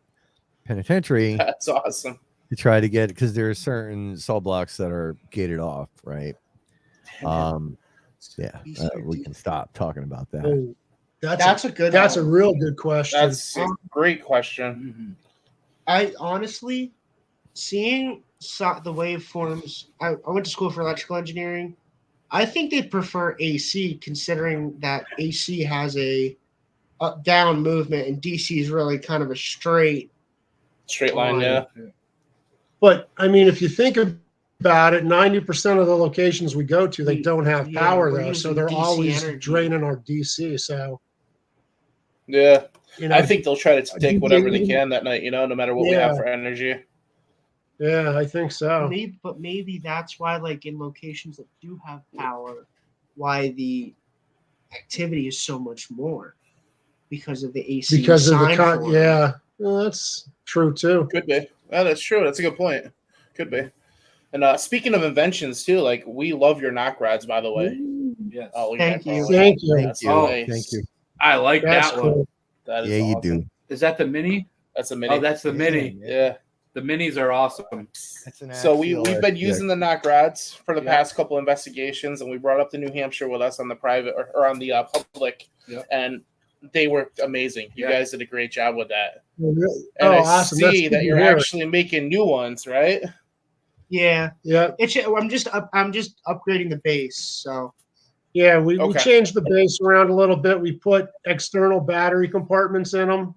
Speaker 5: Penitentiary.
Speaker 1: That's awesome.
Speaker 5: To try to get, because there are certain cell blocks that are gated off, right? We can stop talking about that.
Speaker 3: Oh,
Speaker 4: That's
Speaker 3: a real good question.
Speaker 1: That's a great question.
Speaker 4: I honestly, seeing the waveforms, I went to school for electrical engineering. I think they'd prefer AC, considering that AC has a up-down movement and DC is really kind of a straight
Speaker 1: line. Yeah.
Speaker 3: But I mean, if you think about it, 90% of the locations we go to, they don't have power though, so they're
Speaker 4: DC
Speaker 3: always
Speaker 4: energy.
Speaker 3: draining our DC. So
Speaker 1: yeah, I think they'll try to take whatever they can that night. No matter what we have for energy.
Speaker 3: Yeah, I think so.
Speaker 4: Maybe that's why, like in locations that do have power, why the activity is so much more because of the AC.
Speaker 3: Because of the well, that's true too.
Speaker 1: Could be. Oh, that's true. That's a good point. Could be. And speaking of inventions too, like we love your knock rods, by the way.
Speaker 2: Yes.
Speaker 3: Thank you.
Speaker 5: Thank you.
Speaker 2: I like that one.
Speaker 1: That is
Speaker 5: you
Speaker 1: awesome.
Speaker 5: do.
Speaker 2: Is that the mini?
Speaker 1: That's a mini.
Speaker 2: Oh, that's the mini.
Speaker 1: Yeah.
Speaker 2: The minis are awesome.
Speaker 1: So we've been using the knock rods for the past couple investigations, and we brought up the New Hampshire with us on the private or on the public, and they worked amazing. You guys did a great job with that. And I
Speaker 3: awesome.
Speaker 1: see that you're actually making new ones, right?
Speaker 4: Yeah.
Speaker 3: Yeah.
Speaker 4: I'm just upgrading the base. So.
Speaker 3: Yeah, we changed the base around a little bit. We put external battery compartments in them.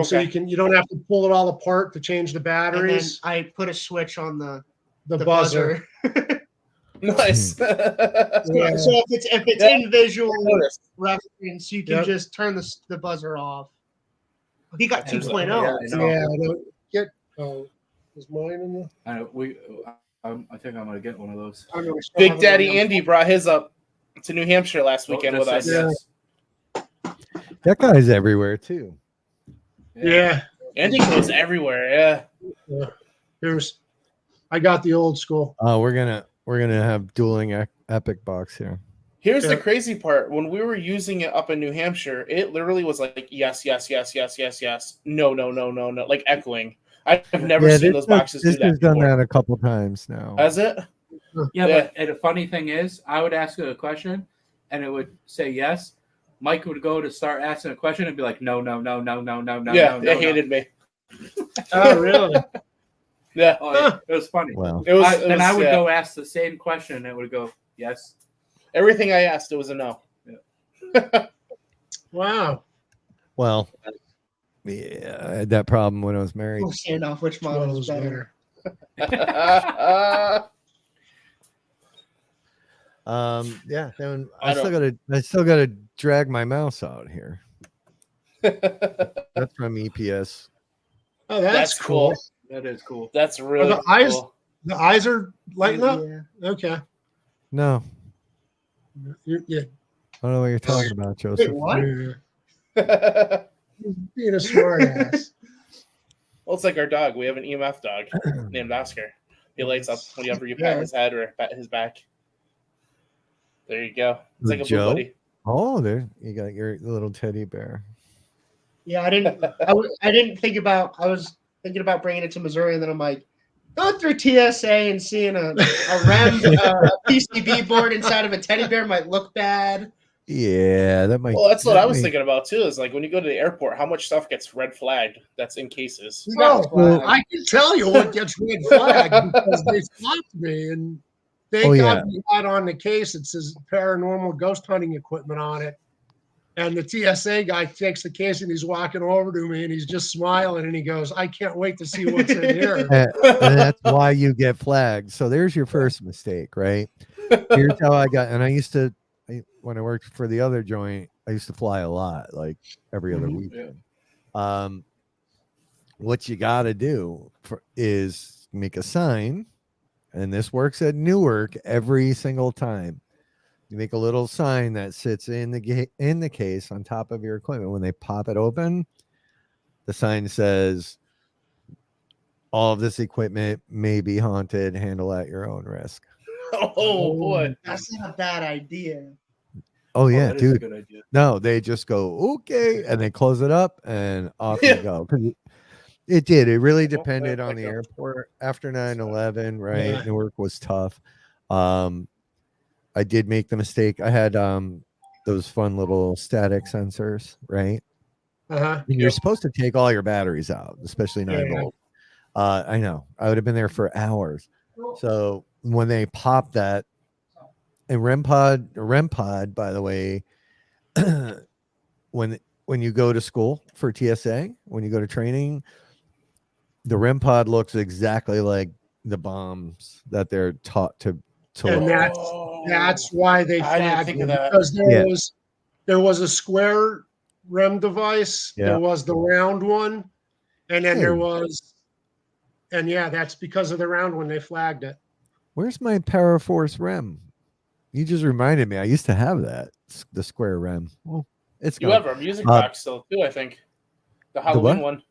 Speaker 3: So you don't have to pull it all apart to change the batteries.
Speaker 4: And then I put a switch on the
Speaker 3: buzzer.
Speaker 1: Nice.
Speaker 4: So if it's in visual reference, you can just turn the buzzer off. He got 2.0.
Speaker 3: Is mine in the?
Speaker 2: I think I'm gonna get one of those.
Speaker 1: Big Daddy Andy brought his up to New Hampshire last weekend with us.
Speaker 2: Yes.
Speaker 5: That guy's everywhere too.
Speaker 3: Yeah.
Speaker 1: Andy goes everywhere. Yeah.
Speaker 3: I got the old school.
Speaker 5: We're gonna have dueling epic box here.
Speaker 1: Here's the crazy part. When we were using it up in New Hampshire, it literally was like yes, yes, yes, yes, yes, yes. No, no, no, no, no. Like echoing. I've never seen those boxes do that.
Speaker 5: This has done that a couple times now.
Speaker 1: Has it?
Speaker 2: Yeah, but the funny thing is, I would ask it a question, and it would say yes. Mike would go to start asking a question and be like, no, no, no, no, no, no, no.
Speaker 1: Yeah,
Speaker 2: no,
Speaker 1: they hated me.
Speaker 3: Oh, really?
Speaker 1: Yeah.
Speaker 2: It was funny.
Speaker 5: Well,
Speaker 2: then I would go ask the same question, and it would go, yes.
Speaker 1: Everything I asked, it was a no.
Speaker 2: Yeah.
Speaker 3: Wow.
Speaker 5: Well, yeah, I had that problem when I was married.
Speaker 4: We'll stand off which model was better.
Speaker 5: Then I still gotta drag my mouse out here. That's from EPS.
Speaker 3: Oh, that's cool.
Speaker 2: That is cool.
Speaker 1: That's really
Speaker 3: cool. The eyes are lighting up?
Speaker 4: Yeah.
Speaker 3: Okay.
Speaker 5: No.
Speaker 3: Yeah.
Speaker 5: I don't know what you're talking about, Joseph.
Speaker 4: Wait, what?
Speaker 3: Being a smart ass.
Speaker 1: Well, it's like our dog. We have an EMF dog named Oscar. He lights up whenever you pat his head or pat his back. There you go. It's like a
Speaker 5: Joe?
Speaker 1: blue buddy.
Speaker 5: Oh, there you got your little teddy bear.
Speaker 4: Yeah, I didn't. I didn't think about. I was thinking about bringing it to Missouri, and then I'm like, going through TSA and seeing a REM a PCB board inside of a teddy bear might look bad.
Speaker 5: Yeah, that might.
Speaker 1: Well, that's what
Speaker 5: that
Speaker 1: I was
Speaker 5: might-
Speaker 1: thinking about too. Is like when you go to the airport, how much stuff gets red flagged that's in cases.
Speaker 4: You got
Speaker 3: Oh,
Speaker 4: flagged.
Speaker 3: I can tell you what gets red flagged because they stopped me, and thank God we had on the case it says paranormal ghost hunting equipment on it. And the TSA guy takes the case and he's walking over to me and he's just smiling and he goes, "I can't wait to see what's in here."
Speaker 5: And that's why you get flagged. So there's your first mistake, right? Here's how I got. And I used to, when I worked for the other joint, I used to fly a lot, like every other weekend. What you got to do is make a sign, and this works at Newark every single time. You make a little sign that sits in the case on top of your equipment. When they pop it open, the sign says, "All of this equipment may be haunted. Handle at your own risk."
Speaker 1: Oh boy,
Speaker 4: That's not a bad idea.
Speaker 5: Oh yeah,
Speaker 2: that is a
Speaker 5: dude.
Speaker 2: good idea.
Speaker 5: No, they just go okay, and they close it up, and off you go. 'Cause it did. It really depended on the airport after 9/11. Right,
Speaker 3: Yeah.
Speaker 5: Newark was tough. I did make the mistake. I had those fun little static sensors, right?
Speaker 3: Uh-huh.
Speaker 5: And you're supposed to take all your batteries out, especially 9
Speaker 3: Yeah.
Speaker 5: volt. I know. I would have been there for hours. So when they popped that, and REM pod, by the way, when you go to school for TSA, when you go to training, the REM pod looks exactly like the bombs that they're taught to
Speaker 3: And
Speaker 5: look.
Speaker 3: that's why they
Speaker 1: I didn't
Speaker 3: flagged
Speaker 1: think
Speaker 3: me,
Speaker 1: of that.
Speaker 3: because
Speaker 5: Yeah.
Speaker 3: there was a square REM device,
Speaker 5: Yeah.
Speaker 3: there was the round one, and then there
Speaker 5: Hey.
Speaker 3: was, and yeah, that's because of the round one they flagged it.
Speaker 5: Where's my Paraforce REM? You just reminded me. I used to have that, the square REM. Well, it's
Speaker 1: you
Speaker 5: gone.
Speaker 1: have our music box still too. I think the Halloween one,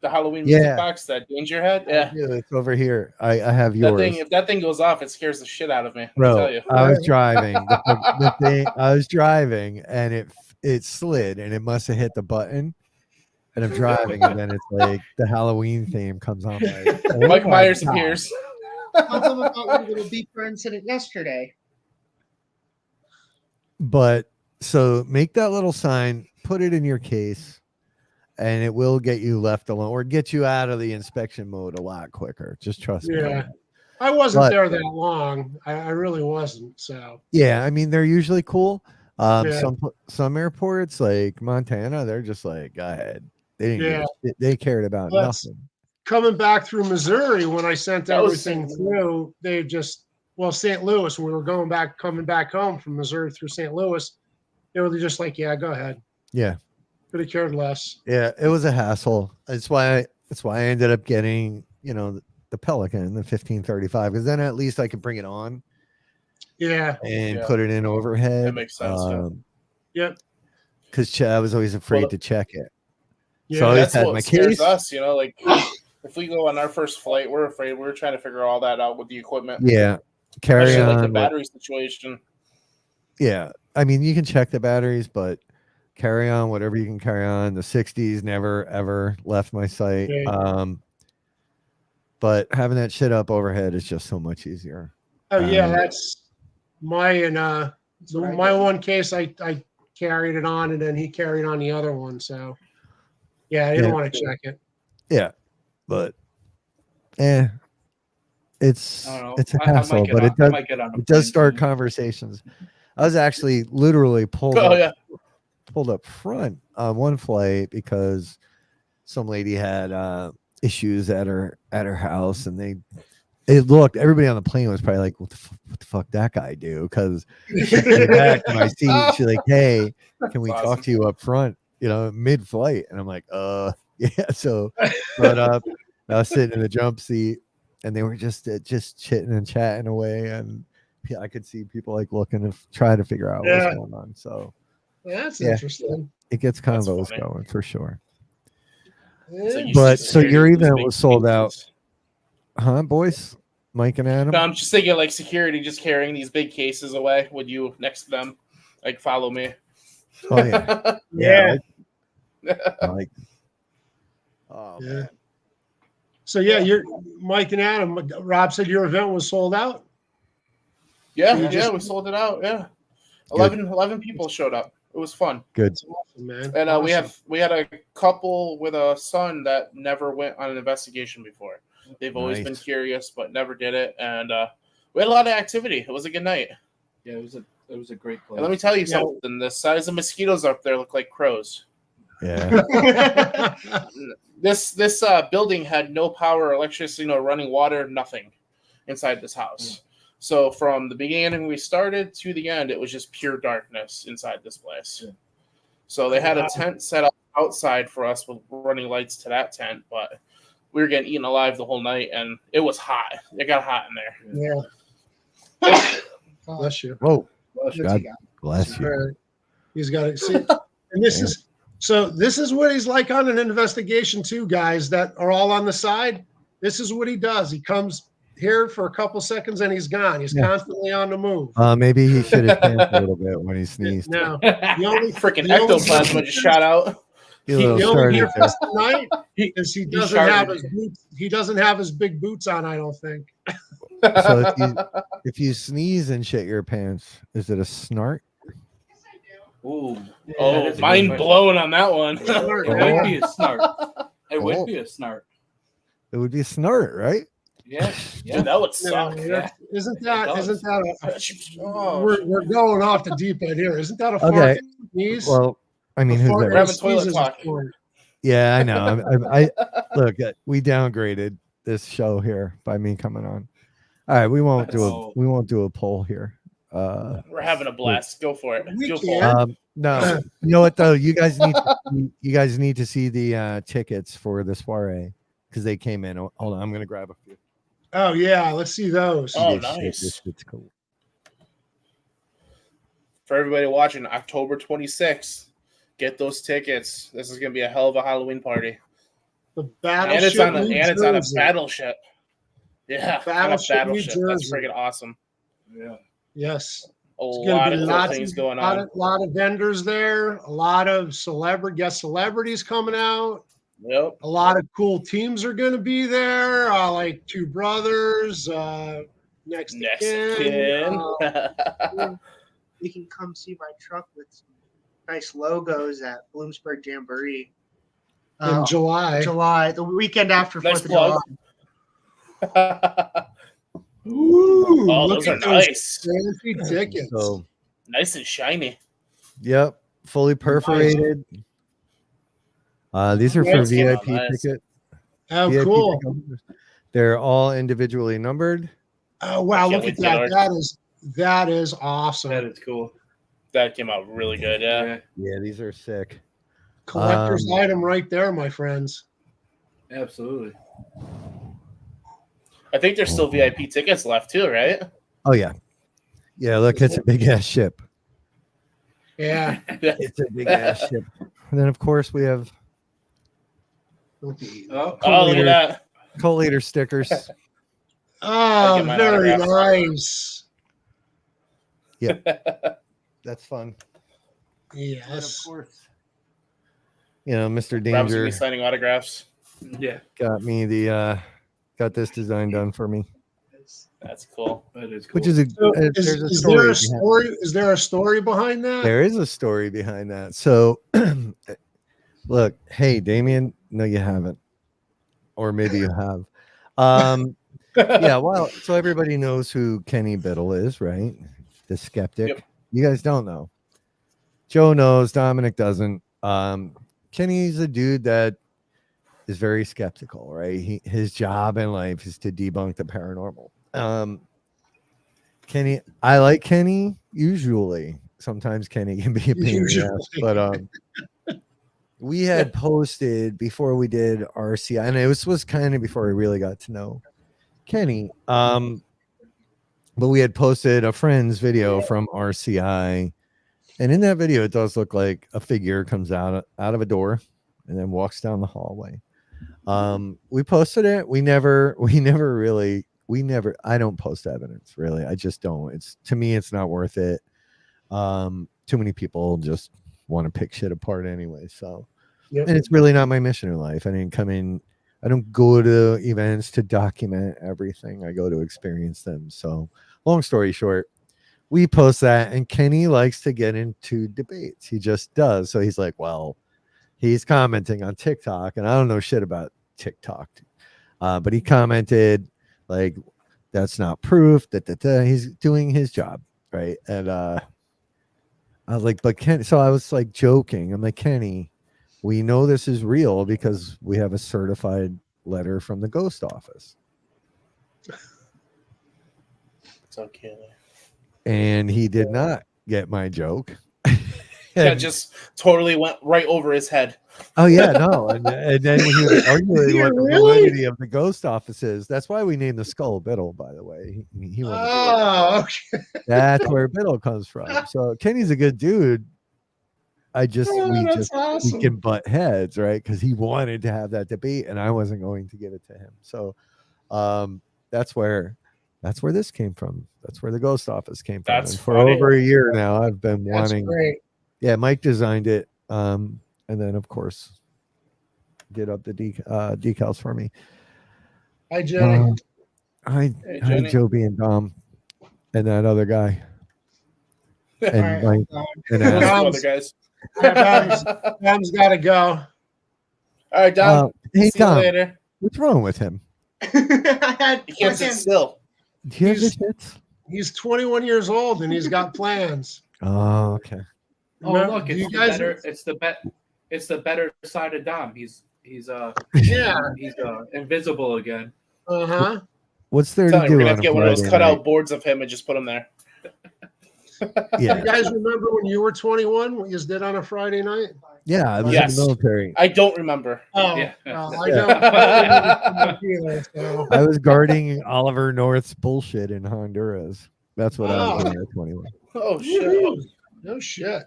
Speaker 1: the Halloween music box that Danger had. Yeah,
Speaker 5: it's over here. I have
Speaker 1: that
Speaker 5: yours.
Speaker 1: thing. If that thing goes off, it scares the shit out of me.
Speaker 5: Bro,
Speaker 1: I'll tell you.
Speaker 5: I was driving. The thing, I was driving, and it slid, and it must have hit the button. And I'm driving, and then it's like the Halloween theme comes on. Like, oh
Speaker 1: Mike
Speaker 5: my
Speaker 1: Myers
Speaker 5: God.
Speaker 1: appears.
Speaker 4: Tell them about your little beeper incident yesterday.
Speaker 5: But so make that little sign, put it in your case, and it will get you left alone or get you out of the inspection mode a lot quicker. Just trust me.
Speaker 3: Yeah. I wasn't
Speaker 5: But-
Speaker 3: there that long. I really wasn't. So
Speaker 5: Yeah, I mean they're usually cool.
Speaker 3: Yeah.
Speaker 5: Some airports like Montana, they're just like, go ahead. They didn't give
Speaker 3: Yeah.
Speaker 5: a shit. They cared about
Speaker 3: Let's-
Speaker 5: nothing.
Speaker 3: coming back through Missouri, when I sent
Speaker 1: That was
Speaker 3: everything
Speaker 1: St.
Speaker 3: through, they just, well, St. Louis, when we were coming back home from Missouri through St. Louis, they were just like, yeah, go ahead.
Speaker 5: Yeah.
Speaker 3: Could have cared less.
Speaker 5: Yeah, it was a hassle. That's why I ended up getting, the Pelican, the 1535, because then at least I could bring it on
Speaker 3: Yeah.
Speaker 5: and
Speaker 1: Yeah.
Speaker 5: put it in overhead.
Speaker 1: That makes sense, yeah.
Speaker 3: Yep.
Speaker 5: Because I was always afraid
Speaker 1: Well,
Speaker 5: to check it.
Speaker 3: Yeah.
Speaker 5: So I
Speaker 1: That's
Speaker 5: had
Speaker 1: what
Speaker 5: my
Speaker 1: scares
Speaker 5: case.
Speaker 1: us. Like if we go on our first flight, we're afraid. We're trying to figure all that out with the equipment.
Speaker 5: Yeah, carry
Speaker 1: Especially
Speaker 5: on.
Speaker 1: like the
Speaker 5: with-
Speaker 1: battery situation.
Speaker 5: yeah, I mean you can check the batteries, but carry on whatever you can carry on. The 60s never ever left my sight.
Speaker 3: Yeah.
Speaker 5: But having that shit up overhead is just so much easier.
Speaker 3: Oh yeah,
Speaker 5: Um,
Speaker 3: that's my
Speaker 4: what I
Speaker 3: my
Speaker 4: did.
Speaker 3: one case. I carried it on, and then he carried on the other one. So yeah, I didn't
Speaker 5: Yeah.
Speaker 3: want to check it.
Speaker 5: Yeah, but it's
Speaker 2: I don't know.
Speaker 5: it's a
Speaker 2: I might
Speaker 5: hassle,
Speaker 2: get
Speaker 5: but
Speaker 2: on-
Speaker 5: it
Speaker 2: I
Speaker 5: does
Speaker 2: might get on a
Speaker 5: it does
Speaker 2: plane
Speaker 5: start
Speaker 2: soon.
Speaker 5: conversations. I was actually literally pulled
Speaker 1: Oh
Speaker 5: up,
Speaker 1: yeah.
Speaker 5: pulled up front on one flight because some lady had issues at her house, and everybody on the plane was probably like, what the fuck that guy do? Because she came back to my seat, she's like, hey, can we
Speaker 1: That's
Speaker 5: talk
Speaker 1: awesome.
Speaker 5: to you up front, mid-flight? And I'm like, yeah. So brought up, I was sitting in the jump seat, and they were just chitting and chatting away, and I could see people like looking to try to figure out
Speaker 3: Yeah.
Speaker 5: what's going on. So
Speaker 3: That's
Speaker 5: Yeah.
Speaker 3: interesting.
Speaker 5: it gets
Speaker 1: That's
Speaker 5: convos
Speaker 1: funny.
Speaker 5: going for sure.
Speaker 1: So
Speaker 3: Yeah.
Speaker 1: you
Speaker 5: But
Speaker 1: see
Speaker 5: so
Speaker 1: scared
Speaker 5: your
Speaker 1: of these
Speaker 5: event
Speaker 1: big
Speaker 5: was sold out.
Speaker 1: cases.
Speaker 5: Huh, boys? Mike and Adam?
Speaker 1: No, I'm just thinking like security just carrying these big cases away with you next to them. Like, follow me.
Speaker 5: Oh yeah,
Speaker 3: Yeah.
Speaker 5: Mike. Oh
Speaker 3: Yeah.
Speaker 5: man.
Speaker 3: So yeah, you're Mike and Adam. Rob said your event was sold out.
Speaker 1: Yeah,
Speaker 3: So you
Speaker 1: yeah,
Speaker 3: just-
Speaker 1: we sold it out. Yeah,
Speaker 5: Good.
Speaker 1: 11 people showed up. It was fun.
Speaker 5: Good.
Speaker 3: That's awesome, man.
Speaker 1: And
Speaker 3: Awesome.
Speaker 1: we had a couple with a son that never went on an investigation before. They've always been
Speaker 5: Nice.
Speaker 1: curious, but never did it. And we had a lot of activity. It was a good night.
Speaker 2: Yeah, it was a great place.
Speaker 1: And let me tell you
Speaker 3: Yeah.
Speaker 1: something: the size of mosquitoes up there look like crows.
Speaker 5: Yeah.
Speaker 1: This building had no power, or electricity, no running water, nothing inside this house. So from the beginning we started to the end, it was just pure darkness inside this place.
Speaker 2: Yeah.
Speaker 1: So they had a tent set up outside for us with running lights to that tent, but we were getting eaten alive the whole night, and it was hot. It got hot in there.
Speaker 3: Yeah. Bless you.
Speaker 5: Whoa.
Speaker 2: Bless you.
Speaker 5: God bless you.
Speaker 3: Right. He's got to see. And this is this is what he's like on an investigation too, guys that are all on the side. This is what he does. He comes here for a couple seconds and he's gone. He's
Speaker 5: Yeah.
Speaker 3: constantly on the move.
Speaker 5: Maybe he should have pants a little bit when he sneezed.
Speaker 3: Now, the only
Speaker 1: Freaking
Speaker 3: the only
Speaker 1: ectoplasma just shot out.
Speaker 5: He a little
Speaker 3: the only
Speaker 5: started
Speaker 3: difference tonight is he doesn't have
Speaker 1: sharted.
Speaker 3: his boots. He doesn't have his big boots on. I don't think.
Speaker 5: So if you sneeze and shit your pants, is it a snort?
Speaker 2: Ooh.
Speaker 1: Oh,
Speaker 2: That is a
Speaker 1: mind
Speaker 2: good
Speaker 1: blown on that one.
Speaker 2: It would be a snort. It would be a snort.
Speaker 5: It would be a snort, right?
Speaker 2: Yeah. Yeah.
Speaker 1: Dude, that would
Speaker 3: No,
Speaker 1: suck.
Speaker 3: that's- Isn't
Speaker 2: It
Speaker 3: that?
Speaker 2: does.
Speaker 3: Isn't that?
Speaker 1: Oh,
Speaker 3: We're going off the deep end here. Isn't that a
Speaker 5: Okay.
Speaker 3: fart sneeze?
Speaker 5: Well, I mean,
Speaker 3: A
Speaker 5: who's
Speaker 3: fart
Speaker 5: that?
Speaker 1: We're having
Speaker 3: sneeze
Speaker 1: toilet
Speaker 3: is a
Speaker 1: talk.
Speaker 3: fart.
Speaker 5: Yeah, I know. I look. We downgraded this show here by me coming on. All right, we won't do a poll here.
Speaker 1: we're having a blast. Go for it.
Speaker 3: We
Speaker 1: Go
Speaker 3: can.
Speaker 1: for it.
Speaker 5: No, you know what though? You guys need to see the tickets for the soiree because they came in. Hold on, I'm gonna grab a few.
Speaker 3: Oh yeah, let's see those.
Speaker 1: Oh,
Speaker 5: This shit,
Speaker 1: nice.
Speaker 5: This shit's cool.
Speaker 1: For everybody watching, October 26th, get those tickets. This is gonna be a hell of a Halloween party.
Speaker 3: The
Speaker 1: And
Speaker 3: battleship.
Speaker 1: it's on a
Speaker 3: New Jersey.
Speaker 1: battleship. Yeah, on a
Speaker 3: Battleship, New
Speaker 1: battleship. That's
Speaker 3: Jersey.
Speaker 1: freaking awesome.
Speaker 2: Yeah.
Speaker 3: Yes,
Speaker 1: A
Speaker 3: it's gonna
Speaker 1: lot
Speaker 3: be
Speaker 1: of cool
Speaker 3: lots
Speaker 1: things
Speaker 3: of,
Speaker 1: going
Speaker 3: lot
Speaker 1: on.
Speaker 3: of, lot of vendors there. A lot of guest celebrities coming out.
Speaker 1: Yep.
Speaker 3: A lot of cool teams are going to be there. Like Two Brothers, next to
Speaker 1: Next
Speaker 3: Kin.
Speaker 1: Kin.
Speaker 4: You can come see my truck with some nice logos at Bloomsburg Jamboree.
Speaker 3: In July.
Speaker 4: The weekend after
Speaker 1: Nice
Speaker 4: 4th of July.
Speaker 1: plug.
Speaker 3: Ooh,
Speaker 1: Oh,
Speaker 3: look
Speaker 1: those are
Speaker 3: at those
Speaker 1: nice.
Speaker 3: fancy tickets.
Speaker 5: So,
Speaker 1: Nice and shiny.
Speaker 5: yep, fully perforated. These are for
Speaker 3: Nice.
Speaker 5: VIP
Speaker 1: Nice.
Speaker 5: ticket.
Speaker 3: Oh,
Speaker 5: VIP
Speaker 3: cool.
Speaker 5: ticket holders. They're all individually numbered.
Speaker 3: Oh, wow.
Speaker 1: Can't
Speaker 3: Look
Speaker 1: wait
Speaker 3: at
Speaker 1: to get
Speaker 3: that.
Speaker 1: ours.
Speaker 3: That is awesome.
Speaker 2: That is cool.
Speaker 1: That came out really good. Yeah.
Speaker 5: Yeah, these are sick.
Speaker 3: Collector's item right there, my friends.
Speaker 2: Absolutely.
Speaker 1: I think there's still VIP tickets left too, right?
Speaker 5: Oh yeah, yeah. Look, it's a big ass ship.
Speaker 3: Yeah.
Speaker 5: It's a big ass ship. And then of course we have
Speaker 2: Oh,
Speaker 1: Oh, look at that.
Speaker 5: co-leader stickers.
Speaker 3: Oh,
Speaker 1: get mine
Speaker 3: very
Speaker 1: autographed.
Speaker 3: nice.
Speaker 5: That's fun. And of
Speaker 3: Yes.
Speaker 5: course, you know, Mr.
Speaker 1: Rob's gonna
Speaker 5: Danger
Speaker 1: be signing autographs.
Speaker 2: yeah.
Speaker 5: got me got this design done for me,
Speaker 1: That's cool.
Speaker 2: That is cool.
Speaker 5: which is a
Speaker 3: So
Speaker 5: there's a
Speaker 3: is
Speaker 5: story.
Speaker 3: there a
Speaker 5: behind-
Speaker 3: story? Is there a story behind that?
Speaker 5: There is a story behind that. So, look, hey, Damien, no, you haven't, or maybe you have. Yeah, well, so everybody knows who Kenny Biddle is, right? The skeptic.
Speaker 1: Yep.
Speaker 5: You guys don't know. Joe knows. Dominic doesn't. Kenny's a dude that is very skeptical, right? His job in life is to debunk the paranormal. Kenny, I like Kenny usually. Sometimes Kenny can be a pain in the ass, but we had posted before we did RCI, and it was kind of before we really got to know Kenny. But we had posted a friend's video from RCI, and in that video, it does look like a figure comes out of a door and then walks down the hallway. We posted it. We never really I don't post evidence really. I just don't. To me, it's not worth it. Too many people just want to pick shit apart anyway. So,
Speaker 3: Yep.
Speaker 5: and it's really not my mission in life. I didn't come in. I don't go to events to document everything. I go to experience them. So, long story short, we post that, and Kenny likes to get into debates. He just does. So he's like, well, he's commenting on TikTok, and I don't know shit about TikTok, but he commented like, that's not proof that he's doing his job, right? And I was like, but Kenny, so I was like joking. I'm like, Kenny, we know this is real because we have a certified letter from the ghost office.
Speaker 1: It's okay.
Speaker 5: And he did not get my joke.
Speaker 1: That just totally went right over his head.
Speaker 5: Oh yeah, no, and then when he was arguing
Speaker 3: Yeah,
Speaker 5: what the
Speaker 3: really?
Speaker 5: validity of the ghost office is, that's why we named the skull Biddle. By the way, he wanted to-
Speaker 3: Oh, okay.
Speaker 5: that's where Biddle comes from. So Kenny's a good dude.
Speaker 3: Oh,
Speaker 5: we
Speaker 3: that's awesome.
Speaker 5: can butt heads, right? Because he wanted to have that debate, and I wasn't going to give it to him. So that's where this came from. That's where the ghost office came from.
Speaker 1: That's
Speaker 5: And for
Speaker 1: funny.
Speaker 5: over a year now, I've been
Speaker 3: That's
Speaker 5: wanting.
Speaker 3: great.
Speaker 5: Yeah, Mike designed it, and then of course did up the decals for me.
Speaker 3: Hi, Jenny.
Speaker 5: Hi,
Speaker 1: Hey,
Speaker 5: hi,
Speaker 1: Jenny.
Speaker 5: Joby and Dom, and that other guy, and
Speaker 3: All right,
Speaker 5: Mike,
Speaker 1: What's
Speaker 5: and
Speaker 1: the
Speaker 5: Adam.
Speaker 1: other guys?
Speaker 3: Dom's got to go.
Speaker 1: All right, Dom.
Speaker 5: Hey,
Speaker 1: See you
Speaker 5: Tom,
Speaker 1: later.
Speaker 5: what's wrong with him?
Speaker 4: I had
Speaker 1: You can't sit
Speaker 4: fucking-
Speaker 1: still.
Speaker 5: Do you have the
Speaker 3: He's-
Speaker 5: shits?
Speaker 3: He's 21 years old and he's got plans.
Speaker 5: Oh, okay.
Speaker 2: Oh
Speaker 3: Remember-
Speaker 2: look,
Speaker 3: do
Speaker 2: it's
Speaker 3: you
Speaker 2: the
Speaker 3: guys-
Speaker 2: better. It's the better side of Dom. He's
Speaker 3: Yeah.
Speaker 2: invisible again.
Speaker 3: Uh-huh.
Speaker 5: What's there
Speaker 1: Tell
Speaker 5: to
Speaker 1: you, we're
Speaker 5: do
Speaker 1: gonna
Speaker 5: on
Speaker 1: have
Speaker 5: a
Speaker 1: to get one of those
Speaker 5: Friday
Speaker 1: cutout
Speaker 5: night?
Speaker 1: boards of him and just put him there.
Speaker 5: Yeah,
Speaker 3: You guys remember when you were 21, what you did on a Friday night?
Speaker 5: yeah. I was
Speaker 1: Yes.
Speaker 5: in the military.
Speaker 1: I don't remember.
Speaker 3: Oh,
Speaker 2: Yeah.
Speaker 3: well, I
Speaker 5: Yeah.
Speaker 3: don't remember either, so.
Speaker 5: I was guarding Oliver North's bullshit in Honduras. That's what I was
Speaker 3: Oh.
Speaker 5: doing at 21.
Speaker 1: Oh shit!
Speaker 3: Woohoo. No shit.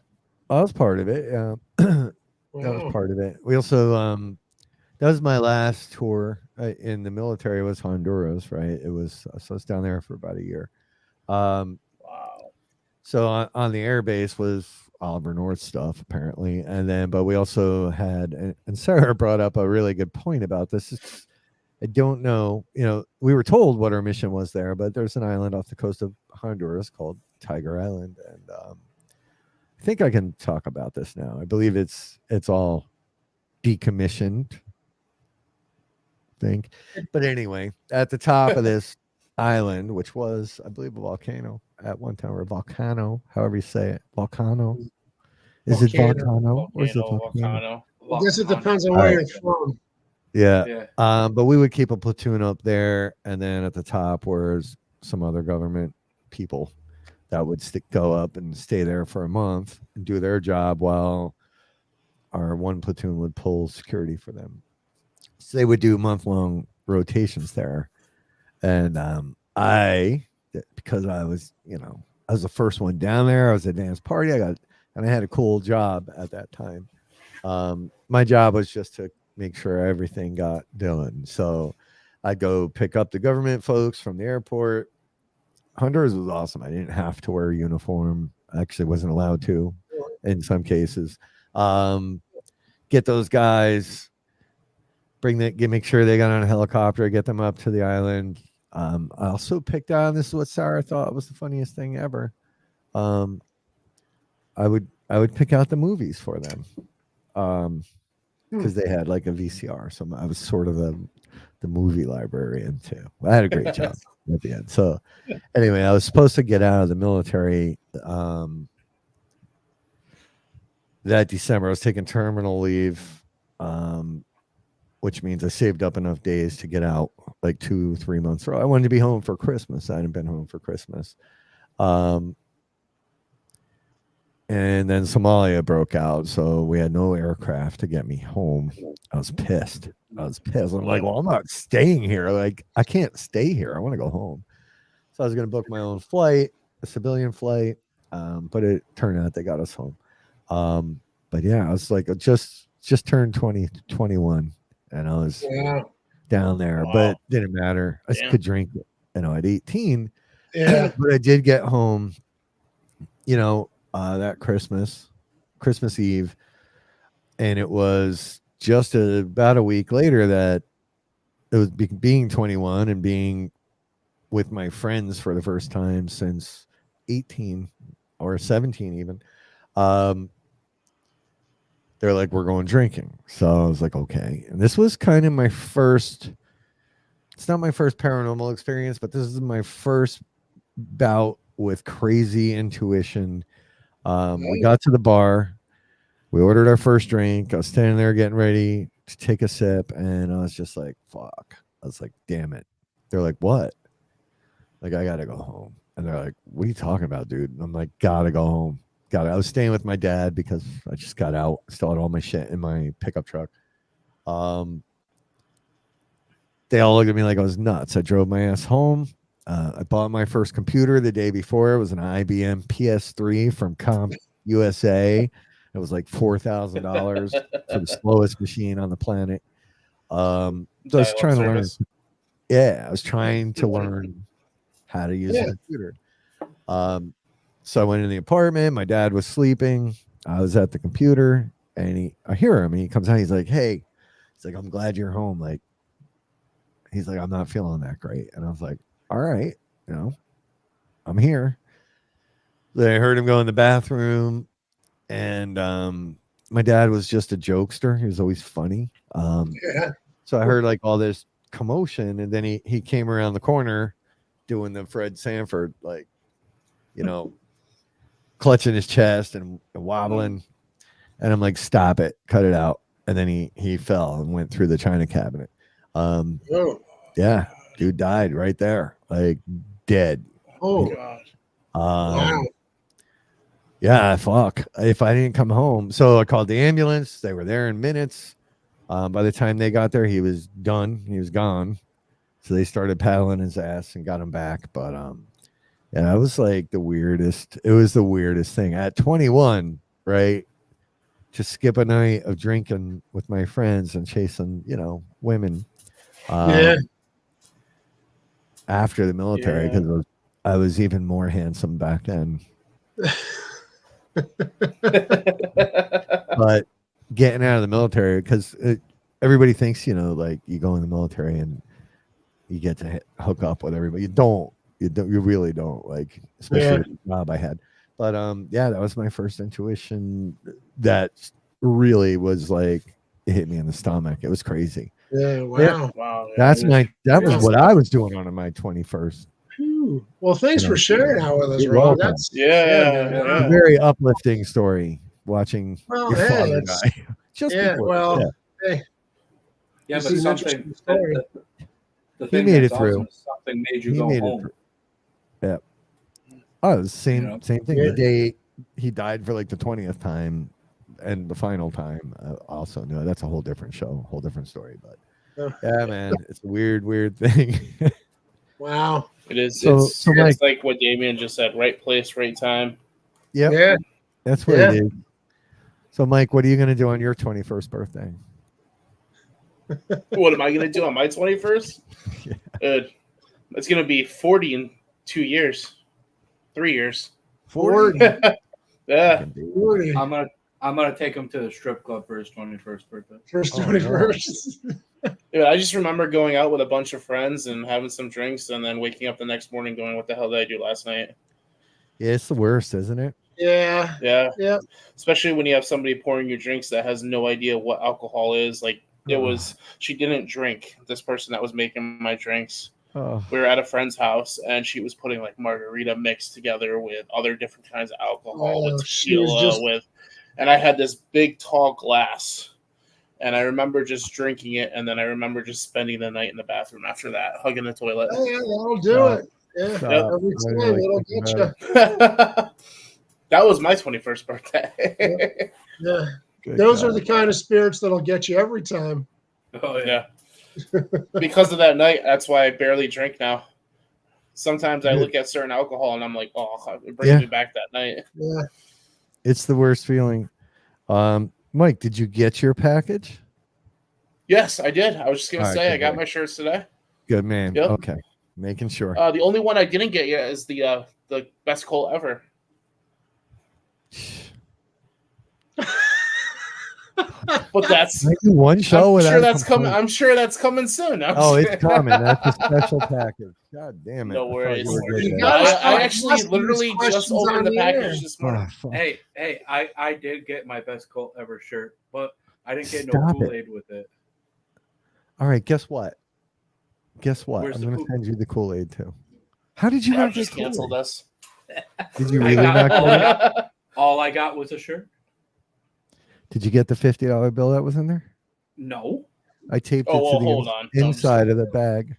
Speaker 5: I was part of it. Yeah. That was
Speaker 3: Wow.
Speaker 5: part of it. We also that was my last tour in the military was Honduras, right? It was so I was down there for about a year.
Speaker 1: Wow.
Speaker 5: So on the air base was Oliver North stuff apparently, and then but we also had and Sarah brought up a really good point about this. I don't know, we were told what our mission was there, but there's an island off the coast of Honduras called Tiger Island, and I think I can talk about this now. I believe it's all decommissioned. I think, but anyway, at the top of this island, which was, I believe, a volcano at one time, or a volcano, however you say it, volcano. Is it volcano or is it volcano?
Speaker 3: I guess it depends on
Speaker 5: All
Speaker 3: where
Speaker 5: right.
Speaker 3: you're from.
Speaker 5: Yeah.
Speaker 2: Yeah.
Speaker 5: But we would keep a platoon up there, and then at the top was some other government people that would go up and stay there for a month and do their job while our one platoon would pull security for them. So they would do month-long rotations there. And because I was, I was the first one down there, I was advanced party. I had a cool job at that time. My job was just to make sure everything got done. So I'd go pick up the government folks from the airport. Honduras was awesome. I didn't have to wear a uniform. I actually wasn't allowed to in some cases. Get those guys, make sure they got on a helicopter, get them up to the island. I also picked on, this is what Sarah thought was the funniest thing ever. I would pick out the movies for them. Because they had like a VCR. So I was sort of the movie librarian too. I had a great job at the end. So anyway, I was supposed to get out of the military that December. I was taking terminal leave, which means I saved up enough days to get out like 2-3 months. I wanted to be home for Christmas. I hadn't been home for Christmas. And then Somalia broke out, so we had no aircraft to get me home. I was pissed. I'm like, well, I'm not staying here. Like, I can't stay here. I want to go home. So I was going to book my own flight, a civilian flight, but it turned out they got us home. But yeah, I was like, just turned 21, and I was down there, but it didn't matter. I
Speaker 1: Damn.
Speaker 5: could drink at 18.
Speaker 3: Yeah.
Speaker 5: But I did get home, that Christmas Eve, and it was just about a week later that it was being 21 and being with my friends for the first time since 18 or 17 even. They're like, we're going drinking. So I was like, okay. And this was kind of my first, it's not my first paranormal experience, but this is my first bout with crazy intuition. We got to the bar, we ordered our first drink. I was standing there getting ready to take a sip, and I was just like, fuck. I was like, damn it. They're like, what? Like, I gotta go home. And they're like, what are you talking about, dude? And I'm like, gotta go home. I was staying with my dad because I just got out, still had all my shit in my pickup truck. They all looked at me like I was nuts. I drove my ass home. I bought my first computer the day before. It was an IBM PS3 from Comp USA. It was like $4,000 for the slowest machine on the planet. So I was trying to learn. Yeah, I was trying to learn how to use a computer. So I went in the apartment. My dad was sleeping. I was at the computer, and I hear him, and he comes out. He's like, "Hey," he's like, "I'm glad you're home." Like, he's like, "I'm not feeling that great," and I was like, "All right, I'm here." Then I heard him go in the bathroom, and my dad was just a jokester. He was always funny. So I heard like all this commotion, and then he came around the corner doing the Fred Sanford, like, clutching his chest and wobbling. And I'm like, stop it, cut it out. And then he fell and went through the china cabinet. Yeah, dude died right there, like dead.
Speaker 3: Oh,
Speaker 1: God.
Speaker 3: wow.
Speaker 5: Yeah, fuck. If I didn't come home. So I called the ambulance. They were there in minutes. By the time they got there, he was done. He was gone. So they started paddling his ass and got him back. But yeah, it was like the weirdest. It was the weirdest thing at 21, right? To skip a night of drinking with my friends and chasing, women. After the military, because I was even more handsome back then. But getting out of the military, because everybody thinks, like you go in the military and you get to hook up with everybody. You really don't, like, especially with the job I had. But that was my first intuition that really was like, it hit me in the stomach. It was crazy.
Speaker 3: Yeah, wow.
Speaker 1: Wow.
Speaker 5: That was what I was doing on my 21st.
Speaker 3: Whew. Well, thanks for sharing that with us,
Speaker 5: You're
Speaker 3: Rob.
Speaker 5: welcome.
Speaker 3: That's
Speaker 5: A very uplifting story watching your father die. Just
Speaker 3: yeah,
Speaker 5: before.
Speaker 3: well, hey,
Speaker 2: Yeah,
Speaker 3: this
Speaker 2: but
Speaker 3: is an
Speaker 2: something.
Speaker 3: interesting story.
Speaker 2: The
Speaker 5: He
Speaker 2: thing
Speaker 5: made
Speaker 2: that's
Speaker 5: it through.
Speaker 2: awesome is something made you
Speaker 5: He
Speaker 2: go
Speaker 5: made it
Speaker 2: home.
Speaker 5: through. Yeah. Oh, it was the same thing.
Speaker 3: Yeah.
Speaker 5: The day he died for like the 20th time and the final time, also no, that's a whole different show, whole different story. But yeah, man, it's a weird thing.
Speaker 3: Wow.
Speaker 1: It is.
Speaker 5: So
Speaker 1: It's like what Damien just said: right place, right time.
Speaker 5: Yep.
Speaker 3: Yeah.
Speaker 5: That's what it is. So, Mike, what are you going to do on your 21st birthday?
Speaker 1: What am I going to do on my 21st? It's going to be 40 in 2 years, 3 years.
Speaker 3: 40.
Speaker 1: Yeah.
Speaker 3: 40.
Speaker 2: I'm gonna take him to the strip club for his 21st birthday.
Speaker 3: First
Speaker 5: Oh,
Speaker 3: 21st.
Speaker 1: Yeah, I just remember going out with a bunch of friends and having some drinks, and then waking up the next morning going, "What the hell did I do last night?"
Speaker 5: Yeah, it's the worst, isn't it?
Speaker 3: Yeah.
Speaker 1: Yeah.
Speaker 3: Yeah.
Speaker 1: Especially when you have somebody pouring you drinks that has no idea what alcohol is. Like she didn't drink. This person that was making my drinks. We were at a friend's house, and she was putting like margarita mix together with other different kinds of alcohol, with tequila, and I had this big tall glass, and I remember just drinking it, and then I remember just spending the night in the bathroom after that, hugging the toilet.
Speaker 3: Oh, yeah, that'll do it. Yeah. Every time it'll get you.
Speaker 1: That was my 21st birthday.
Speaker 3: Yeah.
Speaker 5: Good
Speaker 3: Those
Speaker 5: God.
Speaker 3: are the kind of spirits that'll get you every time.
Speaker 2: Oh yeah.
Speaker 1: Because of that night, that's why I barely drink now. Sometimes I look at certain alcohol and I'm like, oh, it brings me back that night.
Speaker 3: Yeah.
Speaker 5: It's the worst feeling. Mike, did you get your package?
Speaker 1: Yes, I did. I was just going to say, I got
Speaker 5: good.
Speaker 1: my shirts today.
Speaker 5: Good man.
Speaker 1: Yep.
Speaker 5: Okay. Making sure.
Speaker 1: The only one I didn't get yet is the best Colt ever. But that's.
Speaker 5: Can I do one show
Speaker 1: I'm
Speaker 5: without
Speaker 1: sure
Speaker 5: a
Speaker 1: that's coming.
Speaker 5: complaint?
Speaker 1: I'm sure that's coming soon.
Speaker 5: Oh, it's coming. That's a special package. God damn it.
Speaker 1: No
Speaker 5: I thought
Speaker 1: worries.
Speaker 5: you were good
Speaker 3: You
Speaker 5: at
Speaker 3: gotta
Speaker 5: that.
Speaker 1: I
Speaker 3: stop
Speaker 1: actually
Speaker 3: asking
Speaker 1: literally
Speaker 3: these
Speaker 1: just
Speaker 3: questions
Speaker 1: opened
Speaker 3: on
Speaker 1: the
Speaker 3: the
Speaker 1: package
Speaker 3: air.
Speaker 1: this morning.
Speaker 5: Oh, fuck.
Speaker 2: Hey, I did get my best Colt ever shirt, but I didn't get no
Speaker 5: Stop it.
Speaker 2: Kool-Aid with it.
Speaker 5: All right, guess what? Guess what?
Speaker 2: Where's
Speaker 5: I'm
Speaker 2: the
Speaker 5: going to
Speaker 2: Kool-
Speaker 5: send you the Kool-Aid too. How did you
Speaker 1: I've
Speaker 5: not get
Speaker 1: just canceled
Speaker 5: Kool-Aid?
Speaker 1: us.
Speaker 5: Did you
Speaker 2: I
Speaker 5: really
Speaker 2: got-
Speaker 5: not
Speaker 2: all
Speaker 5: get
Speaker 2: I
Speaker 5: it?
Speaker 2: got- All I got was a shirt.
Speaker 5: Did you get the $50 bill that was in there?
Speaker 2: No.
Speaker 5: I taped
Speaker 1: Oh,
Speaker 5: it
Speaker 1: well,
Speaker 5: to
Speaker 1: hold
Speaker 5: the
Speaker 1: on.
Speaker 5: inside of the bag.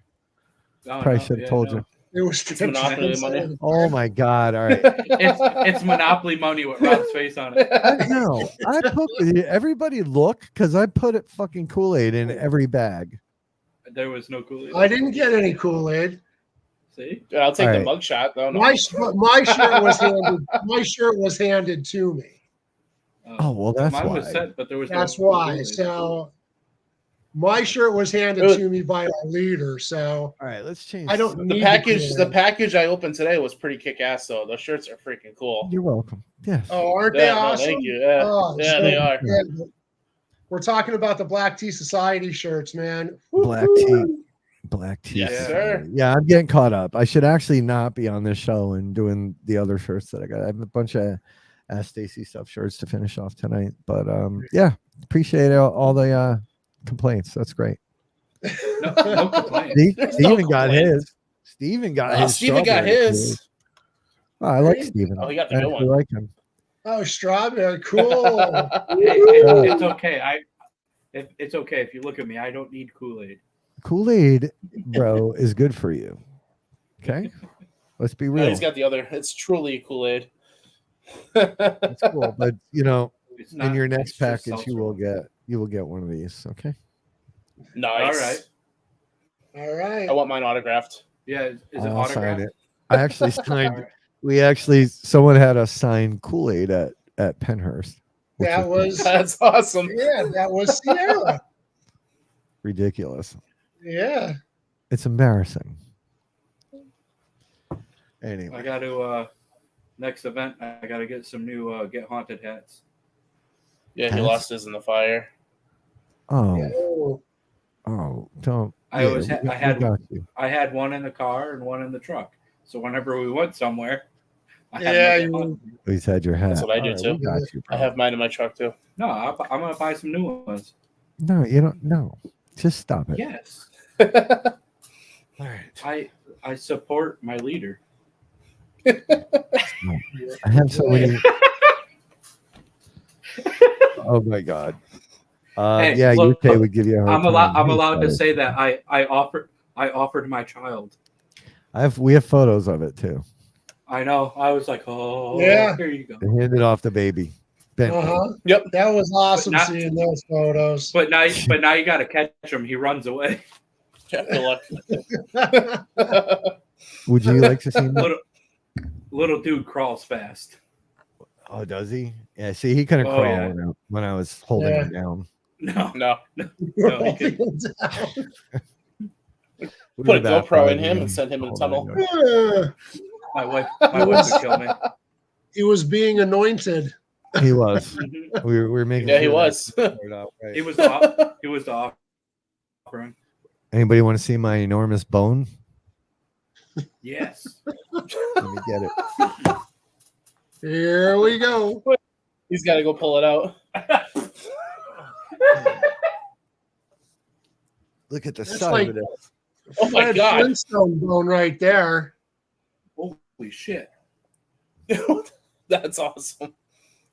Speaker 2: Oh,
Speaker 5: Probably
Speaker 2: no,
Speaker 5: should have
Speaker 2: yeah,
Speaker 5: told
Speaker 2: no.
Speaker 5: you.
Speaker 3: It was
Speaker 1: It's Monopoly money.
Speaker 5: Oh my God! All right.
Speaker 2: It's Monopoly money with Rob's face on it.
Speaker 5: No, I put everybody look because I put it fucking Kool-Aid in every bag.
Speaker 2: There was no Kool-Aid.
Speaker 3: I didn't get any Kool-Aid.
Speaker 2: See?
Speaker 1: I'll take
Speaker 5: All
Speaker 1: the
Speaker 5: right.
Speaker 1: mugshot though. No.
Speaker 3: My shirt was handed. My shirt was handed to me.
Speaker 5: Oh, well, that's
Speaker 2: mine was
Speaker 5: why.
Speaker 2: sent, but there was
Speaker 3: That's
Speaker 2: no
Speaker 3: why.
Speaker 2: Kool-Aid.
Speaker 3: So my shirt was handed to me by a leader. So
Speaker 5: All right, let's change.
Speaker 3: I don't
Speaker 1: The
Speaker 3: need
Speaker 1: package, the
Speaker 3: Kool-Aid.
Speaker 1: package I opened today was pretty kick-ass though. The shirts are freaking cool.
Speaker 5: You're welcome. Yes.
Speaker 3: Oh, aren't they
Speaker 1: Yeah, no,
Speaker 3: awesome?
Speaker 1: thank you. Yeah,
Speaker 3: Oh,
Speaker 1: yeah,
Speaker 3: so
Speaker 1: they are.
Speaker 3: good. We're talking about the Black Tea Society shirts, man.
Speaker 5: Black tea. Black tea.
Speaker 1: Yes,
Speaker 2: Yeah.
Speaker 1: sir.
Speaker 5: Yeah, I'm getting caught up. I should actually not be on this show and doing the other shirts that I got. I have a bunch of Ask Stacy stuff shirts to finish off tonight. But yeah, appreciate all the complaints. That's great.
Speaker 2: No complaint.
Speaker 5: Steven got
Speaker 1: complaints.
Speaker 5: his. Steven got his.
Speaker 1: Steven got
Speaker 5: strawberry
Speaker 1: his.
Speaker 5: Kool-Aid. Oh, I like Steven.
Speaker 1: Oh, he got the
Speaker 5: I
Speaker 1: good
Speaker 5: actually
Speaker 1: one.
Speaker 5: like him.
Speaker 3: Oh, strawberry, cool.
Speaker 2: It's okay. It's okay if you look at me. I don't need Kool-Aid.
Speaker 5: Kool-Aid, bro, is good for you. Okay, let's be
Speaker 1: No,
Speaker 5: real.
Speaker 1: he's got the other. It's truly Kool-Aid.
Speaker 5: It's cool, but
Speaker 2: It's
Speaker 5: in
Speaker 2: not,
Speaker 5: your
Speaker 2: it's
Speaker 5: next
Speaker 2: just
Speaker 5: package,
Speaker 2: seltzer.
Speaker 5: you will get one of these. Okay.
Speaker 1: Nice.
Speaker 2: All right.
Speaker 3: All right.
Speaker 1: I want mine autographed.
Speaker 2: Yeah, is it
Speaker 5: I'll sign
Speaker 2: autographed?
Speaker 5: it. I actually signed.
Speaker 2: All right.
Speaker 5: Someone had us sign Kool-Aid at Penhurst. which
Speaker 3: That was
Speaker 1: That's awesome.
Speaker 3: that was Sierra.
Speaker 5: ridiculous.
Speaker 3: Yeah.
Speaker 5: It's embarrassing. Anyway,
Speaker 2: I got to next event. I got to get some new Get Haunted hats.
Speaker 1: Yeah, he
Speaker 5: That's-
Speaker 1: lost his in the fire.
Speaker 3: Oh,
Speaker 5: don't.
Speaker 2: I always
Speaker 5: we
Speaker 2: I
Speaker 5: got-
Speaker 2: had
Speaker 5: we got you.
Speaker 2: I had one in the car and one in the truck. So whenever we went somewhere, I had
Speaker 3: Yeah,
Speaker 2: my Get
Speaker 3: you-
Speaker 2: Haunted.
Speaker 5: At least had your hat.
Speaker 1: That's what I do,
Speaker 5: All
Speaker 1: too.
Speaker 5: We got you,
Speaker 1: I
Speaker 5: bro.
Speaker 1: have mine in my truck too.
Speaker 2: No, I'm gonna buy some new ones.
Speaker 5: No, you don't. No, just stop it.
Speaker 2: Yes,
Speaker 5: All right.
Speaker 2: I support my leader.
Speaker 5: I have so many. Oh my god.
Speaker 2: Hey,
Speaker 5: Yeah,
Speaker 2: look,
Speaker 5: UK would give you a hard
Speaker 2: I'm allowed.
Speaker 5: time.
Speaker 2: I'm
Speaker 5: Hey,
Speaker 2: allowed to
Speaker 5: brother.
Speaker 2: say that I offered my child.
Speaker 5: We have photos of it too.
Speaker 2: I know. I was like, oh,
Speaker 3: Yeah.
Speaker 2: here you go.
Speaker 5: They handed off the baby. Bentley.
Speaker 3: uh-huh.
Speaker 1: Yep.
Speaker 3: That was awesome
Speaker 2: Not-
Speaker 3: seeing those photos.
Speaker 2: But now you got to catch him. He runs away.
Speaker 1: Yeah, good luck.
Speaker 5: Would you like to see that?
Speaker 2: Little dude crawls fast.
Speaker 5: Oh, does he? Yeah. See, he couldn't
Speaker 2: Oh,
Speaker 5: crawl
Speaker 2: yeah.
Speaker 5: when I was holding
Speaker 3: Yeah.
Speaker 5: him down.
Speaker 2: No,
Speaker 1: No.
Speaker 2: no, he could,
Speaker 5: What
Speaker 1: Put a
Speaker 5: about that,
Speaker 1: GoPro in
Speaker 5: buddy?
Speaker 1: him and send him in the
Speaker 5: Hold on,
Speaker 1: tunnel.
Speaker 5: guys.
Speaker 2: my wife would kill me.
Speaker 3: He was being anointed.
Speaker 5: He was.
Speaker 2: Mhm.
Speaker 5: We were making.
Speaker 1: Yeah, he
Speaker 5: sure that
Speaker 1: was.
Speaker 5: started out right.
Speaker 2: He was the offering.
Speaker 5: Anybody want to see my enormous bone?
Speaker 2: Yes.
Speaker 5: Let me get it.
Speaker 3: Here we go.
Speaker 1: He's got to go pull it out.
Speaker 5: Look at the
Speaker 3: That's
Speaker 5: side
Speaker 3: like-
Speaker 5: of it.
Speaker 1: Oh my
Speaker 3: Fred
Speaker 1: God.
Speaker 3: Flintstone bone right there.
Speaker 2: Holy shit!
Speaker 1: That's awesome.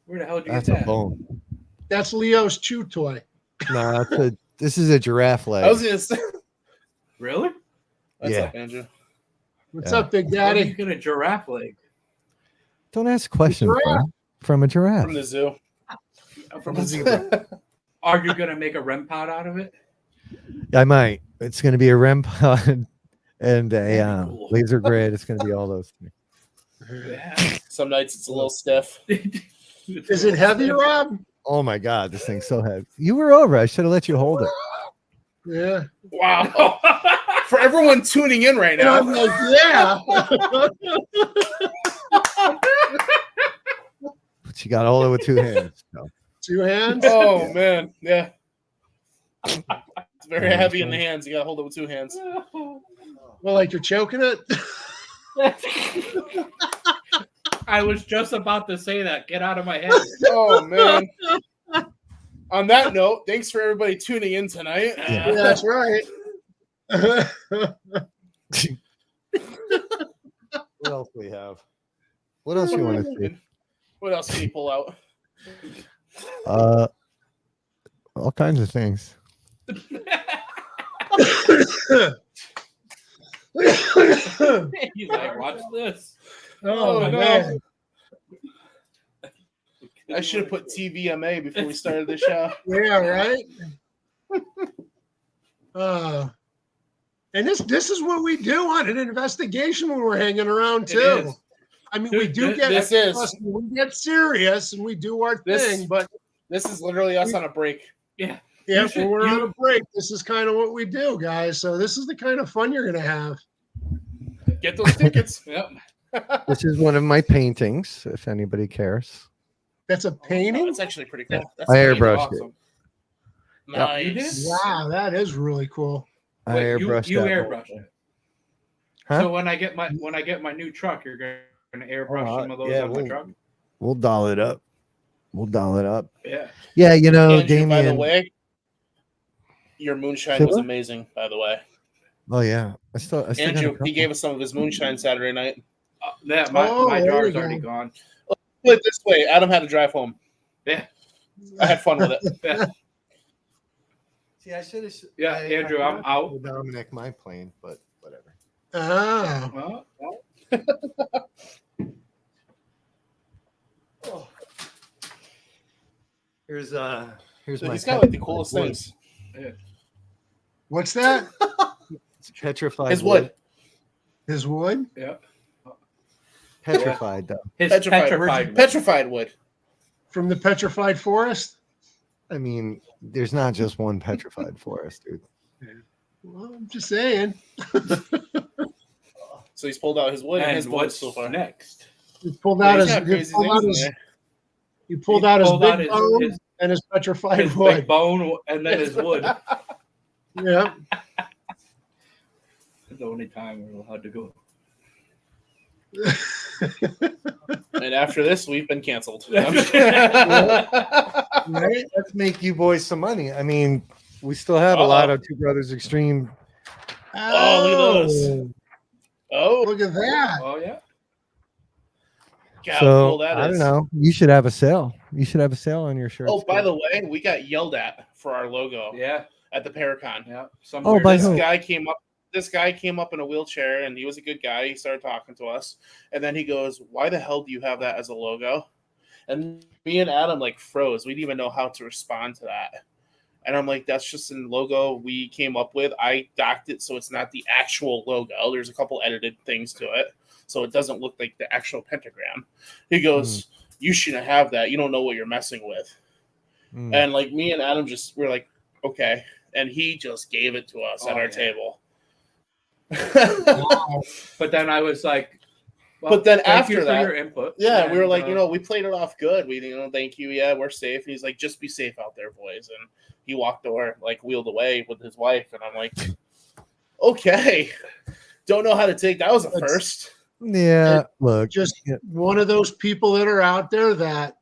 Speaker 2: Where the hell did you
Speaker 5: That's
Speaker 2: get
Speaker 5: a
Speaker 2: that?
Speaker 5: bone.
Speaker 3: That's Leo's chew toy.
Speaker 5: No, this is a giraffe leg.
Speaker 1: I was going to say.
Speaker 2: Really?
Speaker 1: What's
Speaker 5: Yeah.
Speaker 1: up, Andrew?
Speaker 3: What's
Speaker 5: Yeah.
Speaker 3: up, Big
Speaker 2: How do you
Speaker 3: Daddy?
Speaker 2: get a giraffe leg?
Speaker 5: Don't ask questions, bro. From a giraffe.
Speaker 1: From the zoo.
Speaker 2: From a zebra. Are you gonna make a REM pod out of it?
Speaker 5: I might. It's going to be a REM pod and a
Speaker 2: That'd be cool.
Speaker 5: laser grid. It's going to be all those things.
Speaker 2: Yeah.
Speaker 1: Some nights it's a little stiff.
Speaker 3: Is it heavy, Rob?
Speaker 5: Oh my God, this thing's so heavy. You were over. I should have let you hold it.
Speaker 3: Yeah.
Speaker 1: Wow. For everyone tuning in right
Speaker 3: And
Speaker 1: now,
Speaker 3: I'm like, yeah.
Speaker 5: But you got to hold it with two hands. So.
Speaker 3: 2 hands.
Speaker 1: oh man, yeah, it's very
Speaker 5: Yeah,
Speaker 1: heavy in
Speaker 5: so-
Speaker 1: the hands. You gotta hold it with 2 hands.
Speaker 3: Well, like you're choking it.
Speaker 2: I was just about to say that. Get out of my head.
Speaker 1: Oh man. On that note, thanks for everybody tuning in tonight.
Speaker 5: Yeah.
Speaker 3: Yeah, that's right.
Speaker 5: What else we have? What else you want to see?
Speaker 1: What else can you pull out?
Speaker 5: All kinds of things.
Speaker 2: He's like, watch this.
Speaker 3: Oh,
Speaker 1: no.
Speaker 3: man.
Speaker 1: I should have put TVMA before we started the show.
Speaker 3: Yeah, right. And this is what we do on an investigation when we're hanging around
Speaker 2: It
Speaker 3: too.
Speaker 2: is.
Speaker 3: I mean, we do get
Speaker 1: This is
Speaker 3: we get serious and we do our thing, but
Speaker 1: this is literally us on a break.
Speaker 2: Yeah.
Speaker 3: yeah,
Speaker 2: You should-
Speaker 3: when we're
Speaker 2: you-
Speaker 3: on a break, this is kind of what we do, guys. So this is the kind of fun you're gonna have.
Speaker 1: Get those tickets.
Speaker 2: Yep.
Speaker 5: This is one of my paintings, if anybody cares.
Speaker 3: That's a
Speaker 1: No,
Speaker 3: painting.
Speaker 1: it's actually pretty cool. That's
Speaker 5: I
Speaker 1: pretty
Speaker 5: airbrushed it.
Speaker 1: awesome.
Speaker 5: Yeah.
Speaker 2: You
Speaker 1: Nice.
Speaker 2: did?
Speaker 3: Wow, that is really cool.
Speaker 5: I
Speaker 2: Wait,
Speaker 5: airbrushed
Speaker 2: you
Speaker 5: that.
Speaker 2: airbrushed it.
Speaker 5: Huh?
Speaker 2: So when I get my new truck, you're gonna airbrush some of those on my truck.
Speaker 5: We'll doll it up. We'll doll it up.
Speaker 2: Yeah.
Speaker 5: Yeah, you know,
Speaker 1: Andrew,
Speaker 5: Damien.
Speaker 1: by the way, your moonshine
Speaker 5: Say
Speaker 1: was
Speaker 5: what?
Speaker 1: amazing, by the way.
Speaker 5: Oh yeah, I still got a
Speaker 1: Andrew, he
Speaker 5: couple.
Speaker 1: gave us some of his moonshine Saturday night.
Speaker 2: My
Speaker 3: Oh, there
Speaker 2: jar's
Speaker 3: you go.
Speaker 2: already gone.
Speaker 1: Put it this way, Adam had to drive home.
Speaker 2: Yeah.
Speaker 1: I had fun with it.
Speaker 2: Yeah.
Speaker 5: See, I should have.
Speaker 2: Yeah, Andrew, I'm out.
Speaker 5: Dominic, my plane, but whatever.
Speaker 3: Ah,
Speaker 2: Well,
Speaker 5: Here's
Speaker 1: He's
Speaker 5: my.
Speaker 1: got like the coolest
Speaker 5: wood.
Speaker 1: things.
Speaker 3: what's that?
Speaker 5: It's petrified.
Speaker 1: His wood.
Speaker 3: His wood
Speaker 2: yeah.
Speaker 5: Petrified though.
Speaker 2: His
Speaker 1: Petrified wood. Petrified wood.
Speaker 3: from the petrified forest.
Speaker 5: I mean, there's not just one petrified forest, dude.
Speaker 3: Well, I'm just saying.
Speaker 1: So he's pulled out his wood and
Speaker 2: And
Speaker 1: his wood
Speaker 2: what's
Speaker 1: so far.
Speaker 2: next?
Speaker 3: He pulled
Speaker 1: Yeah,
Speaker 3: out
Speaker 1: he's
Speaker 3: his.
Speaker 1: got
Speaker 3: He
Speaker 1: crazy
Speaker 3: pulled out
Speaker 1: things in
Speaker 3: his.
Speaker 1: there.
Speaker 3: He pulled out his
Speaker 2: pulled
Speaker 3: big
Speaker 2: out his-
Speaker 3: bone
Speaker 2: his-
Speaker 3: and his petrified
Speaker 2: His
Speaker 3: wood.
Speaker 2: big bone and then his wood.
Speaker 3: Yeah.
Speaker 2: The only time we're allowed to go.
Speaker 1: And after this, we've been canceled.
Speaker 3: Right?
Speaker 5: Let's make you boys some money. I mean, we still have a lot of Two Brothers Extreme.
Speaker 1: Oh, look at those. Oh,
Speaker 3: Look at that.
Speaker 2: Oh yeah.
Speaker 1: God, how
Speaker 5: So
Speaker 1: cool that is.
Speaker 5: I don't know. You should have a sale. You should have a sale on your shirts.
Speaker 1: Oh, by the way, we got yelled at for our logo
Speaker 2: Yeah.
Speaker 1: at the Paracon.
Speaker 2: Yeah. Some
Speaker 5: Oh,
Speaker 2: weird-
Speaker 5: by
Speaker 1: This
Speaker 5: who?
Speaker 1: guy came up. This guy came up in a wheelchair, and he was a good guy. He started talking to us, and then he goes, "Why the hell do you have that as a logo?" And me and Adam like froze. We didn't even know how to respond to that. And I'm like, "That's just a logo we came up with. I docked it so it's not the actual logo. There's a couple edited things to it, so it doesn't look like the actual pentagram." He goes, "You shouldn't have that. You don't know what you're messing with."
Speaker 5: Mm.
Speaker 1: And like me and Adam just were like, "Okay," and he just gave it to us at
Speaker 2: Oh,
Speaker 1: our
Speaker 2: yeah.
Speaker 1: table.
Speaker 3: Wow.
Speaker 2: But then I was like, well,
Speaker 1: But then
Speaker 2: thank
Speaker 1: after
Speaker 2: you for
Speaker 1: that-
Speaker 2: your input.
Speaker 1: Yeah, we were
Speaker 2: And,
Speaker 1: like, we played it off good. We, thank you. Yeah, we're safe. And he's like, just be safe out there, boys. And he walked over, like, wheeled away with his wife. And I'm like, okay. Don't know how to take that was a
Speaker 3: That's-
Speaker 1: first.
Speaker 5: Yeah, look.
Speaker 3: Just one of those people that are out there that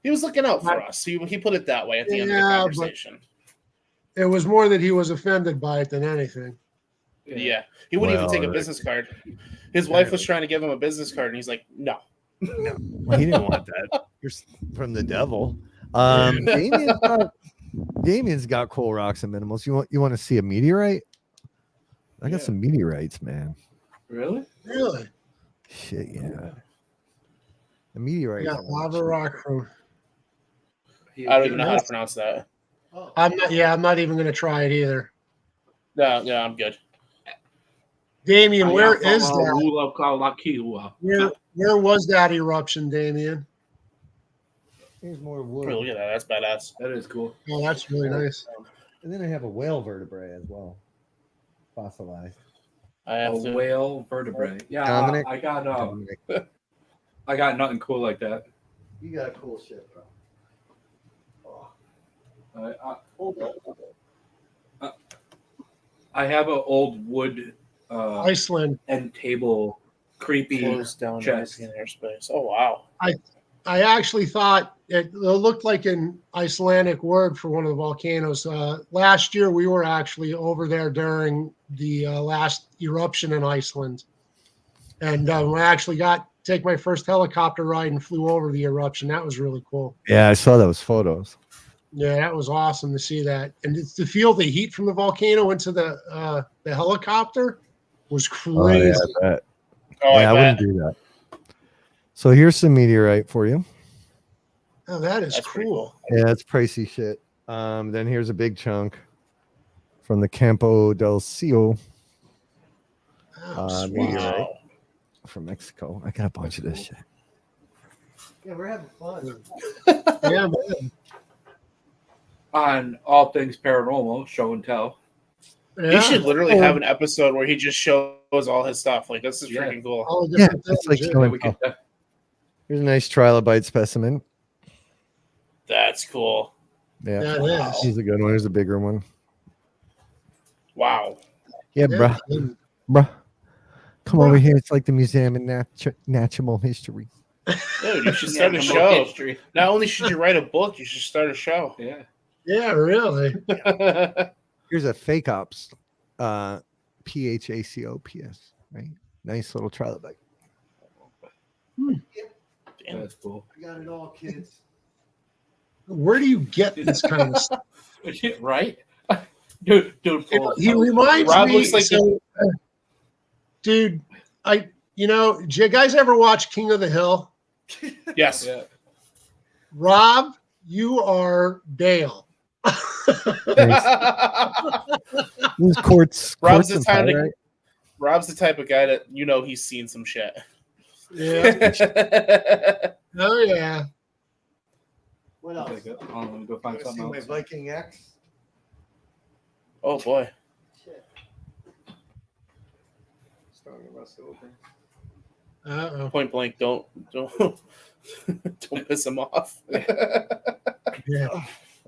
Speaker 1: He was looking out for us. He put it that way at the end of the
Speaker 3: Yeah, but-
Speaker 1: conversation.
Speaker 3: it was more that he was offended by it than anything.
Speaker 1: Yeah. He wouldn't even
Speaker 5: Well,
Speaker 1: take a business card. His wife was trying to give him a business card, and he's like, no.
Speaker 5: Well, he didn't want that. You're from the devil. Damien's got cool rocks and minimals. You want to see a meteorite? I got
Speaker 2: Yeah.
Speaker 5: some meteorites, man.
Speaker 2: Really?
Speaker 3: Really?
Speaker 5: Shit, yeah. The meteorite.
Speaker 3: Yeah, lava rock from.
Speaker 1: I don't even know how to pronounce that.
Speaker 3: I'm not even going to try it either.
Speaker 1: No, I'm good.
Speaker 3: Damien, where is that? Where was that eruption, Damien?
Speaker 5: Here's more
Speaker 1: Oh,
Speaker 5: wood.
Speaker 1: look at that. That's badass.
Speaker 2: That is cool.
Speaker 3: Oh, that's really nice.
Speaker 5: And then I have a whale vertebrae as well. fossilized.
Speaker 1: I
Speaker 2: A
Speaker 1: have to.
Speaker 2: whale vertebrae. Yeah,
Speaker 5: Dominic?
Speaker 2: I got
Speaker 5: Dominic,
Speaker 2: I got nothing cool like that.
Speaker 5: you got cool shit, bro.
Speaker 2: I have an old wood
Speaker 3: Iceland.
Speaker 2: end table, creepy.
Speaker 1: Closed down
Speaker 2: chest.
Speaker 1: European airspace. Oh wow.
Speaker 3: I actually thought it looked like an Icelandic word for one of the volcanoes. Last year, we were actually over there during the last eruption in Iceland. And I actually got to take my first helicopter ride and flew over the eruption. That was really cool.
Speaker 5: Yeah, I saw those photos.
Speaker 3: Yeah, that was awesome to see that. And to feel the heat from the volcano into the helicopter was crazy.
Speaker 5: I bet.
Speaker 1: Oh,
Speaker 5: Yeah, I
Speaker 1: I
Speaker 5: wouldn't
Speaker 1: bet.
Speaker 5: do that. So here's some meteorite for you.
Speaker 3: Oh, that is
Speaker 1: That's pretty
Speaker 3: cool.
Speaker 5: Yeah, it's pricey shit. Then here's a big chunk from the Campo del Cielo
Speaker 3: Oh, sweet.
Speaker 5: meteorite
Speaker 1: Wow.
Speaker 5: from Mexico. I got a bunch of this shit. Yeah, we're having fun.
Speaker 3: Yeah, man.
Speaker 2: On All Things Paranormal, show and tell.
Speaker 3: Yeah.
Speaker 1: He should literally have an episode where he just shows all his stuff. Like this is
Speaker 2: Yeah.
Speaker 1: freaking cool.
Speaker 3: All the
Speaker 5: Yeah,
Speaker 3: different
Speaker 5: it's like
Speaker 3: things, yeah.
Speaker 5: showing
Speaker 2: We could,
Speaker 5: Here's a nice trilobite specimen.
Speaker 1: That's cool.
Speaker 5: Yeah,
Speaker 3: Yeah, it is.
Speaker 5: here's a good one. Here's a bigger one.
Speaker 1: Wow.
Speaker 5: Yeah,
Speaker 3: Yeah.
Speaker 5: bruh. Bruh. Come over here. It's like the Museum of Natural History.
Speaker 1: Dude, you should
Speaker 2: Yeah,
Speaker 1: start a
Speaker 2: the
Speaker 1: show.
Speaker 2: history.
Speaker 1: Not only should you write a book, you should start a show.
Speaker 2: Yeah.
Speaker 3: Yeah, really.
Speaker 5: Here's a fake ops. PHACOPS. Right? Nice little trilobite.
Speaker 1: Damn.
Speaker 2: That's cool.
Speaker 5: We got it all, kids.
Speaker 3: Where do you get this kind of stuff?
Speaker 2: Right? Dude,
Speaker 3: He reminds
Speaker 1: Rob
Speaker 3: me.
Speaker 1: looks like
Speaker 3: Dude, do you guys ever watch King of the Hill?
Speaker 1: Yes.
Speaker 2: Yeah.
Speaker 3: Rob, you are Dale.
Speaker 5: These quartz.
Speaker 1: Rob's
Speaker 5: quartz
Speaker 1: the
Speaker 5: and
Speaker 1: type of
Speaker 5: pyrite.
Speaker 1: Rob's the type of guy that he's seen some shit.
Speaker 3: Yeah. Oh yeah.
Speaker 5: What
Speaker 2: Okay, good. Let me go find
Speaker 5: See
Speaker 2: something
Speaker 5: my
Speaker 2: else.
Speaker 5: Viking X.
Speaker 1: Oh boy.
Speaker 5: Starting to rust open.
Speaker 3: Uh-oh.
Speaker 1: Point blank, don't don't piss him off.
Speaker 3: Yeah.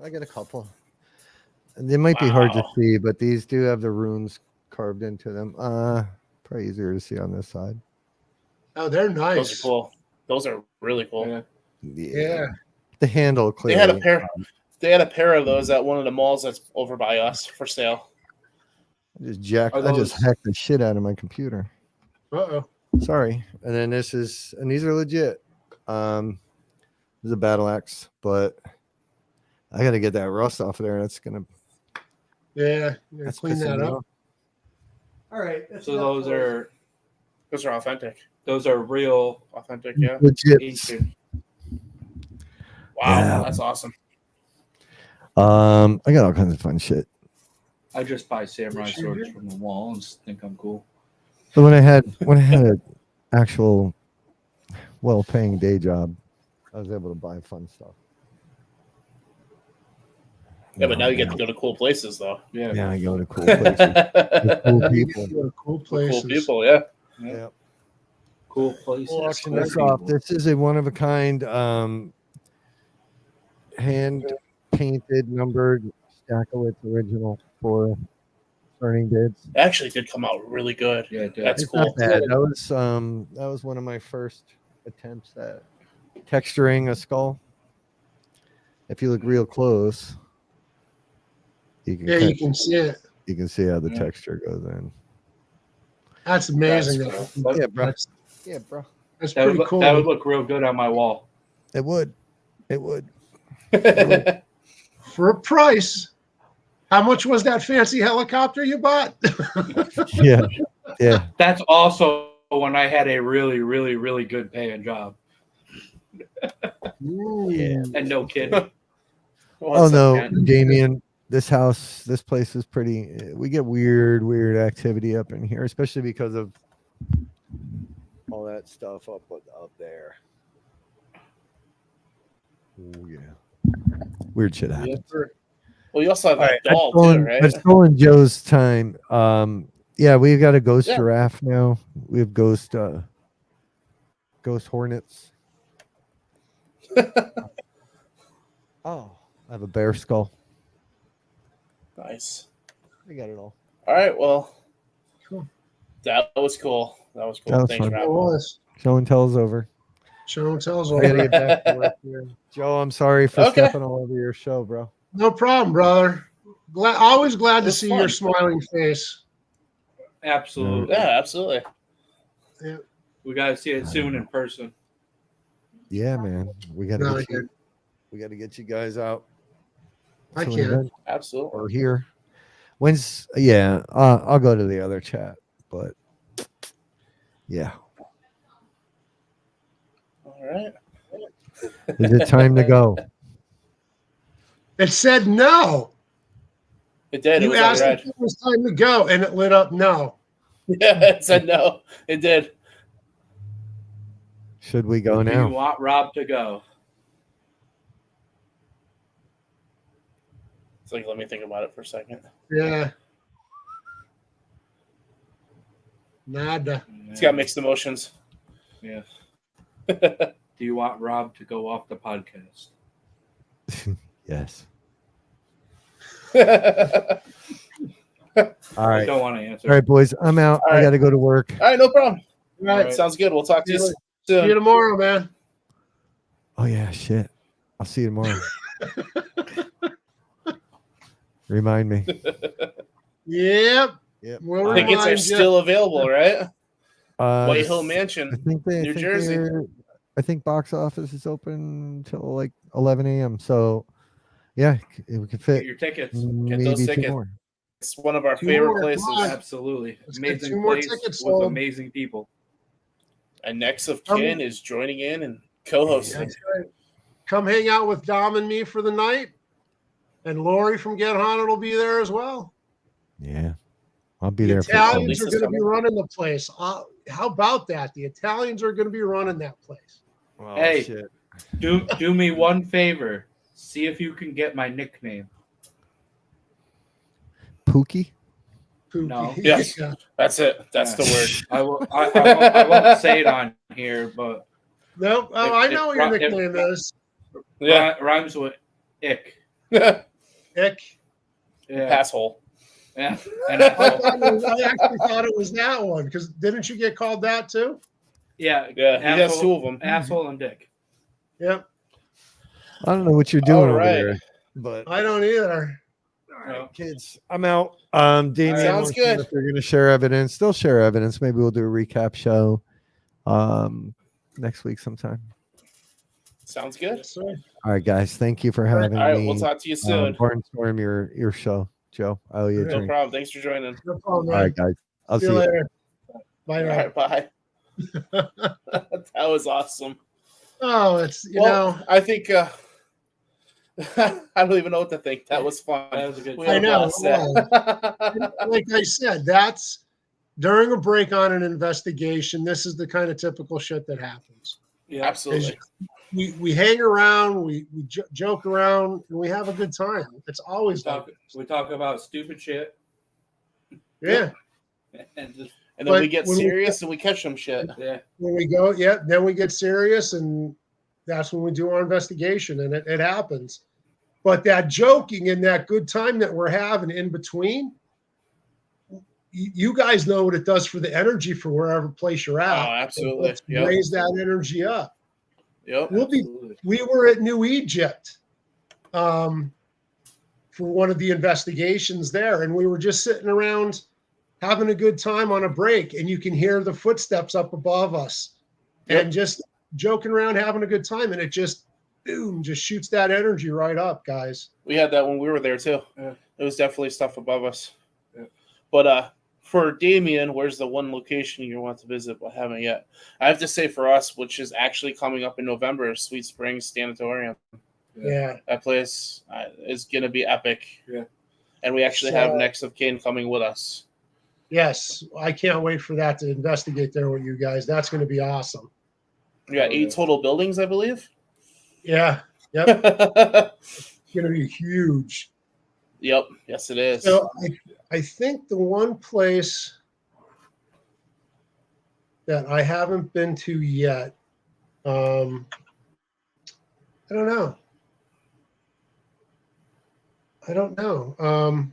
Speaker 5: I got a couple. And they might be hard to
Speaker 1: Wow.
Speaker 5: see, but these do have the runes carved into them. Probably easier to see on this side.
Speaker 3: Oh, they're nice.
Speaker 1: Those are cool. Those are really cool.
Speaker 2: Yeah.
Speaker 3: Yeah.
Speaker 5: The handle
Speaker 1: They
Speaker 5: clearly.
Speaker 1: had a pair. They had a pair of those at one of the malls that's over by us for sale.
Speaker 5: I just
Speaker 2: Are
Speaker 5: I just
Speaker 2: those-
Speaker 5: hacked the shit out of my computer.
Speaker 3: Uh-oh.
Speaker 5: Sorry. And then these are legit. This is a battle axe, but I got to get that rust off of there. That's gonna.
Speaker 3: Yeah. You gotta
Speaker 5: That's
Speaker 3: clean
Speaker 5: pissing
Speaker 3: that
Speaker 5: me
Speaker 3: up.
Speaker 5: off. All right.
Speaker 2: So those are
Speaker 1: Authentic.
Speaker 2: real
Speaker 1: Authentic, yeah.
Speaker 5: legit.
Speaker 2: ancient.
Speaker 1: Wow,
Speaker 5: Yeah.
Speaker 1: that's awesome.
Speaker 5: I got all kinds of fun shit.
Speaker 2: I just buy samurai
Speaker 3: Sure
Speaker 2: swords
Speaker 3: do.
Speaker 2: from the wall and think I'm cool.
Speaker 5: So when I had an actual well-paying day job, I was able to buy fun stuff.
Speaker 1: Yeah, but now you get to go to cool places, though.
Speaker 2: Yeah.
Speaker 5: Yeah, I go to cool places. With cool people.
Speaker 3: Go to cool
Speaker 1: Cool
Speaker 3: places.
Speaker 1: people, yeah.
Speaker 5: Yeah.
Speaker 2: Cool places.
Speaker 5: We'll auction
Speaker 2: cool
Speaker 5: this off.
Speaker 2: people.
Speaker 5: This is a one-of-a-kind, hand painted, numbered Stackowitz original for turning bids.
Speaker 1: It actually did come out really good.
Speaker 2: Yeah, it did.
Speaker 1: That's
Speaker 5: It's
Speaker 1: cool.
Speaker 5: not bad. That was one of my first attempts at texturing a skull. If you look real close, you can
Speaker 3: Yeah, you can see it.
Speaker 5: you can see how the
Speaker 2: Yeah.
Speaker 5: texture goes in.
Speaker 3: That's amazing.
Speaker 1: That's
Speaker 5: Yeah, bro.
Speaker 3: That's,
Speaker 5: Yeah, bro.
Speaker 3: that's
Speaker 2: That
Speaker 3: pretty
Speaker 2: would,
Speaker 3: cool.
Speaker 2: that would look real good on my wall.
Speaker 5: It would. It would.
Speaker 3: For a price. How much was that fancy helicopter you bought?
Speaker 5: Yeah. Yeah.
Speaker 2: That's also when I had a really, really, really good paying job.
Speaker 5: Yeah.
Speaker 2: And no kid.
Speaker 5: Oh
Speaker 1: What's
Speaker 5: no,
Speaker 1: up, man?
Speaker 5: Damien. This place is pretty. We get weird activity up in here, especially because of all that stuff up there. Oh yeah, weird shit happens.
Speaker 1: Well, you also have that
Speaker 5: I've
Speaker 1: doll, too,
Speaker 5: stolen,
Speaker 1: right?
Speaker 5: I've stolen Joe's time. Yeah, we've got a ghost
Speaker 1: Yeah.
Speaker 5: giraffe now. We have ghost hornets. Oh, I have a bear skull.
Speaker 1: Nice.
Speaker 5: We got it all.
Speaker 1: All right. Well,
Speaker 3: Cool.
Speaker 1: that was cool. That was cool.
Speaker 5: That was
Speaker 1: Thanks,
Speaker 5: fun.
Speaker 3: It
Speaker 1: Rob.
Speaker 3: was.
Speaker 5: Show and tell's over.
Speaker 3: Show and tell's
Speaker 5: I gotta
Speaker 3: over.
Speaker 5: get back to work here. Joe, I'm sorry for
Speaker 1: Okay.
Speaker 5: stepping all over your show, bro.
Speaker 3: No problem, brother. Always glad
Speaker 1: It
Speaker 3: to
Speaker 1: was
Speaker 3: see
Speaker 1: fun.
Speaker 3: your smiling face.
Speaker 2: Absolutely.
Speaker 1: Yeah, absolutely.
Speaker 2: We gotta see it soon in person.
Speaker 5: Yeah, man. We gotta
Speaker 3: No,
Speaker 5: get you. We gotta get you guys out.
Speaker 3: I
Speaker 5: to an
Speaker 3: can't.
Speaker 5: event
Speaker 1: Absolutely.
Speaker 5: or here. When's yeah? I'll go to the other chat, but yeah.
Speaker 1: All right.
Speaker 5: Is it time to go?
Speaker 3: It said no.
Speaker 1: It did. It
Speaker 3: You
Speaker 1: was on
Speaker 3: asked
Speaker 1: red.
Speaker 3: if it was time to go, and it lit up no.
Speaker 1: Yeah, it said no. It did.
Speaker 5: Should we go
Speaker 2: Do you
Speaker 5: now?
Speaker 2: want Rob to go?
Speaker 1: It's like, let me think about it for a second.
Speaker 3: Yeah. Nada.
Speaker 1: It's got mixed emotions.
Speaker 2: Yeah. Do you want Rob to go off the podcast?
Speaker 5: Yes.
Speaker 1: All
Speaker 5: All
Speaker 2: I
Speaker 5: right.
Speaker 2: don't want to answer.
Speaker 5: All right, boys. I'm out.
Speaker 1: All
Speaker 5: I
Speaker 1: right.
Speaker 5: got to go to work.
Speaker 1: right, no problem.
Speaker 3: All right.
Speaker 2: Right.
Speaker 1: Sounds good. We'll talk to you
Speaker 3: See
Speaker 1: soon.
Speaker 3: you tomorrow, man.
Speaker 5: Oh yeah, shit. I'll see you tomorrow. Remind me.
Speaker 3: Yep.
Speaker 5: Yep.
Speaker 3: We'll
Speaker 1: Tickets are
Speaker 3: remind you.
Speaker 1: still available, right? White Hill
Speaker 5: I
Speaker 1: Mansion,
Speaker 5: think
Speaker 1: New Jersey.
Speaker 5: I think box office is open till like 11 a.m. So yeah, we could
Speaker 2: Get
Speaker 5: fit
Speaker 2: your tickets.
Speaker 1: Get those
Speaker 5: maybe two
Speaker 1: tickets.
Speaker 5: more.
Speaker 1: It's one of our
Speaker 3: Two
Speaker 1: favorite
Speaker 3: more,
Speaker 1: places.
Speaker 3: come on.
Speaker 2: Absolutely.
Speaker 3: Let's get
Speaker 2: Amazing
Speaker 3: two more
Speaker 2: place
Speaker 3: tickets
Speaker 2: with
Speaker 3: sold.
Speaker 2: amazing people.
Speaker 1: And Next of
Speaker 3: Um,
Speaker 1: Kin is joining in and co-hosting.
Speaker 3: That's right. Come hang out with Dom and me for the night. And Lori from Get Haunted will be there as well.
Speaker 5: Yeah, I'll be
Speaker 3: The
Speaker 5: there for
Speaker 3: Italians are
Speaker 1: Lisa's
Speaker 3: going to be
Speaker 1: coming.
Speaker 3: running the place. How about that? The Italians are going to be running that place.
Speaker 5: Oh,
Speaker 2: Hey.
Speaker 5: shit.
Speaker 2: Do me one favor. See if you can get my nickname.
Speaker 5: Pookie.
Speaker 3: Poopy.
Speaker 2: No.
Speaker 1: Yes.
Speaker 3: Yeah.
Speaker 1: That's it. That's the word.
Speaker 2: I won't say it on here, but
Speaker 3: Nope. Oh, I know what your nickname is.
Speaker 1: Yeah.
Speaker 2: rhymes with ick.
Speaker 3: Ick.
Speaker 2: Yeah.
Speaker 1: Passhole.
Speaker 2: Yeah.
Speaker 3: I
Speaker 2: And
Speaker 3: actually thought it was that one because didn't you get called that too?
Speaker 2: yeah.
Speaker 1: Yeah, he has
Speaker 2: asshole-
Speaker 1: two of them.
Speaker 2: Asshole and dick.
Speaker 3: Yep.
Speaker 5: I don't know what you're doing
Speaker 1: All
Speaker 5: over
Speaker 1: right.
Speaker 5: there, but
Speaker 3: I don't either.
Speaker 5: all right, kids, I'm out. Damien,
Speaker 1: Sounds
Speaker 5: wants to know
Speaker 1: good.
Speaker 5: if you're going to share evidence, still share evidence. Maybe we'll do a recap show next week sometime.
Speaker 1: Sounds good.
Speaker 3: Yes, sir.
Speaker 5: All right, guys, thank you for
Speaker 3: All right,
Speaker 5: having
Speaker 1: All right,
Speaker 5: me.
Speaker 1: we'll talk to you soon.
Speaker 5: Barnstorm your show, Joe. I owe you a
Speaker 3: No
Speaker 1: No
Speaker 5: drink.
Speaker 1: problem. Thanks for joining.
Speaker 3: No problem,
Speaker 5: All
Speaker 3: man.
Speaker 5: right, guys, I'll
Speaker 3: See
Speaker 5: see
Speaker 3: you
Speaker 5: you.
Speaker 3: later. Bye.
Speaker 1: All
Speaker 3: Rob.
Speaker 1: right, bye. That was awesome.
Speaker 3: Oh, it's
Speaker 1: Well, I think I don't even know what to think. That was fun.
Speaker 2: That was a good
Speaker 1: We
Speaker 2: show.
Speaker 1: had a
Speaker 3: I know,
Speaker 1: blast there.
Speaker 3: like I said, that's during a break on an investigation. This is the kind of typical shit that happens.
Speaker 2: Yeah.
Speaker 1: Absolutely.
Speaker 3: We hang around, we joke around, and we have a good time. It's always like
Speaker 2: We talk about stupid shit.
Speaker 3: yeah.
Speaker 2: And just
Speaker 1: And then
Speaker 3: But
Speaker 1: we get
Speaker 3: when we-
Speaker 1: serious and we catch some shit.
Speaker 2: yeah.
Speaker 3: When we go, yeah, then we get serious, and that's when we do our investigation, and it happens. But that joking and that good time that we're having in between, you guys know what it does for the energy for wherever place you're
Speaker 1: Oh,
Speaker 3: at.
Speaker 1: absolutely.
Speaker 3: Let's
Speaker 1: Yep.
Speaker 3: raise that energy up.
Speaker 1: Yep.
Speaker 2: Absolutely.
Speaker 3: We were at New Egypt for one of the investigations there, and we were just sitting around having a good time on a break, and you can hear the footsteps up above us and just joking around, having a good time, and it just boom, just shoots that energy right up, guys.
Speaker 1: We had that when we were there too.
Speaker 2: Yeah.
Speaker 1: It was definitely stuff above us.
Speaker 2: Yeah.
Speaker 1: But for Damien, where's the one location you want to visit but haven't yet? I have to say for us, which is actually coming up in November, is Sweet Springs Sanatorium.
Speaker 3: Yeah.
Speaker 1: That place is going to be epic.
Speaker 2: Yeah.
Speaker 1: And we actually have Next of Kin coming with us.
Speaker 3: Yes, I can't wait for that to investigate there with you guys. That's going to be awesome.
Speaker 1: We got 8 total buildings, I believe.
Speaker 3: Yeah. Yep.
Speaker 1: Yep.
Speaker 3: It's going to be huge.
Speaker 1: Yes, it is.
Speaker 3: So I think the one place that I haven't been to yet. I don't know.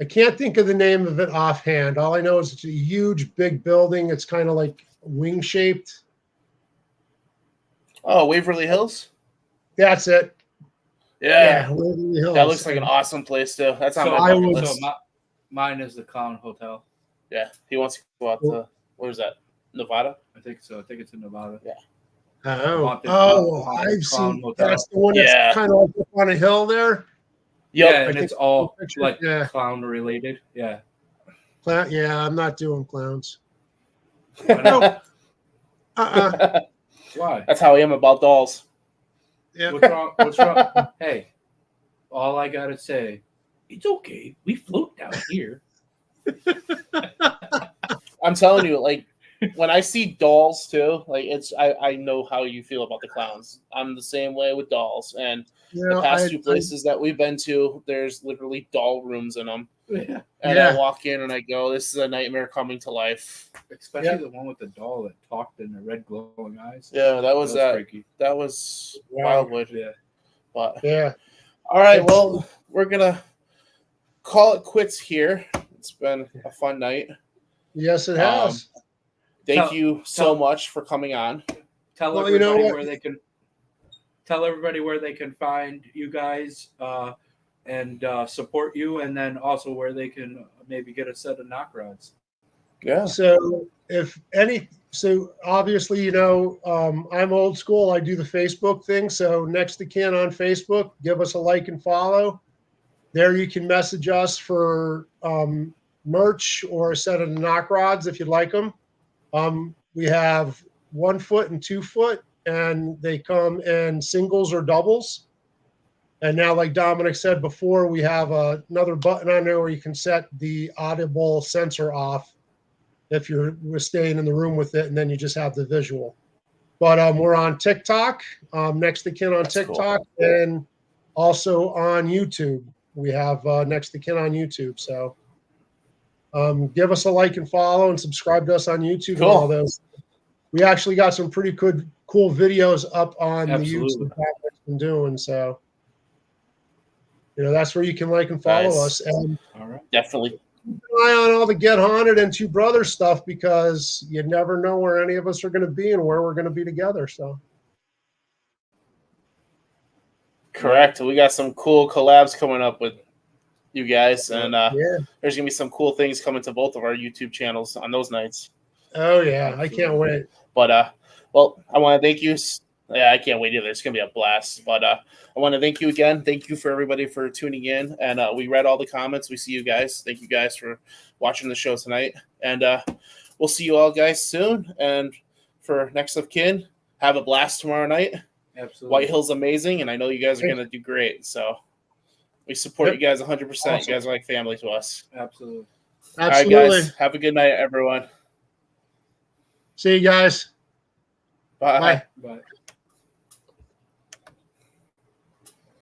Speaker 3: I can't think of the name of it offhand. All I know is it's a huge, big building. It's kind of like wing shaped.
Speaker 1: Oh, Waverly Hills.
Speaker 3: That's it.
Speaker 1: Yeah,
Speaker 3: Waverly Hills.
Speaker 1: that looks like an awesome place too. That's on
Speaker 2: So,
Speaker 1: my
Speaker 3: I
Speaker 1: bucket
Speaker 3: would-
Speaker 1: list.
Speaker 2: Mine is the Clown Hotel.
Speaker 1: Yeah, he wants to go out to where's that? Nevada.
Speaker 2: I think so. I think it's in Nevada.
Speaker 3: Oh,
Speaker 2: Haunted
Speaker 3: I've
Speaker 2: Clown
Speaker 3: seen.
Speaker 2: Hotel.
Speaker 3: That's the one that's
Speaker 1: Yeah.
Speaker 3: kind of like up on a hill there.
Speaker 2: Yeah,
Speaker 1: Yep.
Speaker 2: and
Speaker 3: I think
Speaker 2: it's all
Speaker 3: picture-
Speaker 2: like
Speaker 3: yeah.
Speaker 2: clown related. Yeah.
Speaker 3: Yeah, I'm not doing clowns.
Speaker 2: I know. Why?
Speaker 1: That's how I am about dolls.
Speaker 3: Yeah.
Speaker 2: What's wrong? What's wrong? Hey, all I gotta say, it's okay. We float down here.
Speaker 1: I'm telling you, like when I see dolls too, like I know how you feel about the clowns. I'm the same way with dolls. And
Speaker 3: You
Speaker 1: the
Speaker 3: know,
Speaker 1: past two places that we've been to, there's literally doll rooms in them.
Speaker 2: Yeah.
Speaker 1: And
Speaker 3: Yeah.
Speaker 1: I walk in and I go, "This is a nightmare coming to life."
Speaker 2: Especially
Speaker 3: Yeah.
Speaker 2: the one with the doll that talked in the red glowing eyes.
Speaker 1: Yeah, that was
Speaker 2: freaky.
Speaker 1: that was
Speaker 3: Wow.
Speaker 1: Wildwood.
Speaker 2: Yeah.
Speaker 1: But
Speaker 3: Yeah.
Speaker 1: all right, well, we're gonna call it quits here. It's been a fun night.
Speaker 3: Yes, it has.
Speaker 1: Thank
Speaker 2: Tell-
Speaker 1: you so
Speaker 2: tell-
Speaker 1: much for coming on.
Speaker 2: Tell
Speaker 3: Well, you know
Speaker 2: everybody
Speaker 3: what?
Speaker 2: where they can. Tell everybody where they can find you guys and support you, and then also where they can maybe get a set of knock rods.
Speaker 1: Yeah.
Speaker 3: So obviously, I'm old school. I do the Facebook thing. So next to Kin on Facebook, give us a like and follow. There you can message us for merch or a set of knock rods if you'd like them. We have 1 foot and 2 foot, and they come in singles or doubles. And now, like Dominic said before, we have another button on there where you can set the audible sensor off if we're staying in the room with it, and then you just have the visual. But we're on TikTok, next to Kin on
Speaker 1: That's
Speaker 3: TikTok, and also on YouTube. We have next to Kin on YouTube. So give us a like and follow and subscribe to us on YouTube and all those. We actually got some pretty cool videos up on the YouTube that we've been doing. So, that's where you can like and follow us. And
Speaker 2: All right.
Speaker 1: Definitely.
Speaker 3: keep an eye on all the Get Haunted and Two Brothers stuff, because you never know where any of us are going to be and where we're going to be together. So,
Speaker 1: Correct. We got some cool collabs coming up with you guys, and
Speaker 3: yeah.
Speaker 1: there's gonna be some cool things coming to both of our YouTube channels on those nights.
Speaker 3: Oh, yeah. I can't wait.
Speaker 1: But well, I want to thank you. Yeah, I can't wait either. It's gonna be a blast. But I want to thank you again. Thank you for everybody for tuning in, and we read all the comments. We see you guys. Thank you guys for watching the show tonight, and we'll see you all guys soon. And for Next of Kin, have a blast tomorrow night.
Speaker 2: Absolutely.
Speaker 1: White Hill's amazing, and I know you guys are gonna do great. So we support you guys 100%.
Speaker 3: Awesome.
Speaker 1: You guys are like family to us.
Speaker 2: Absolutely.
Speaker 3: Absolutely.
Speaker 1: All right, guys. Have a good night, everyone.
Speaker 3: See you guys.
Speaker 1: Bye.
Speaker 3: Bye.
Speaker 2: Bye.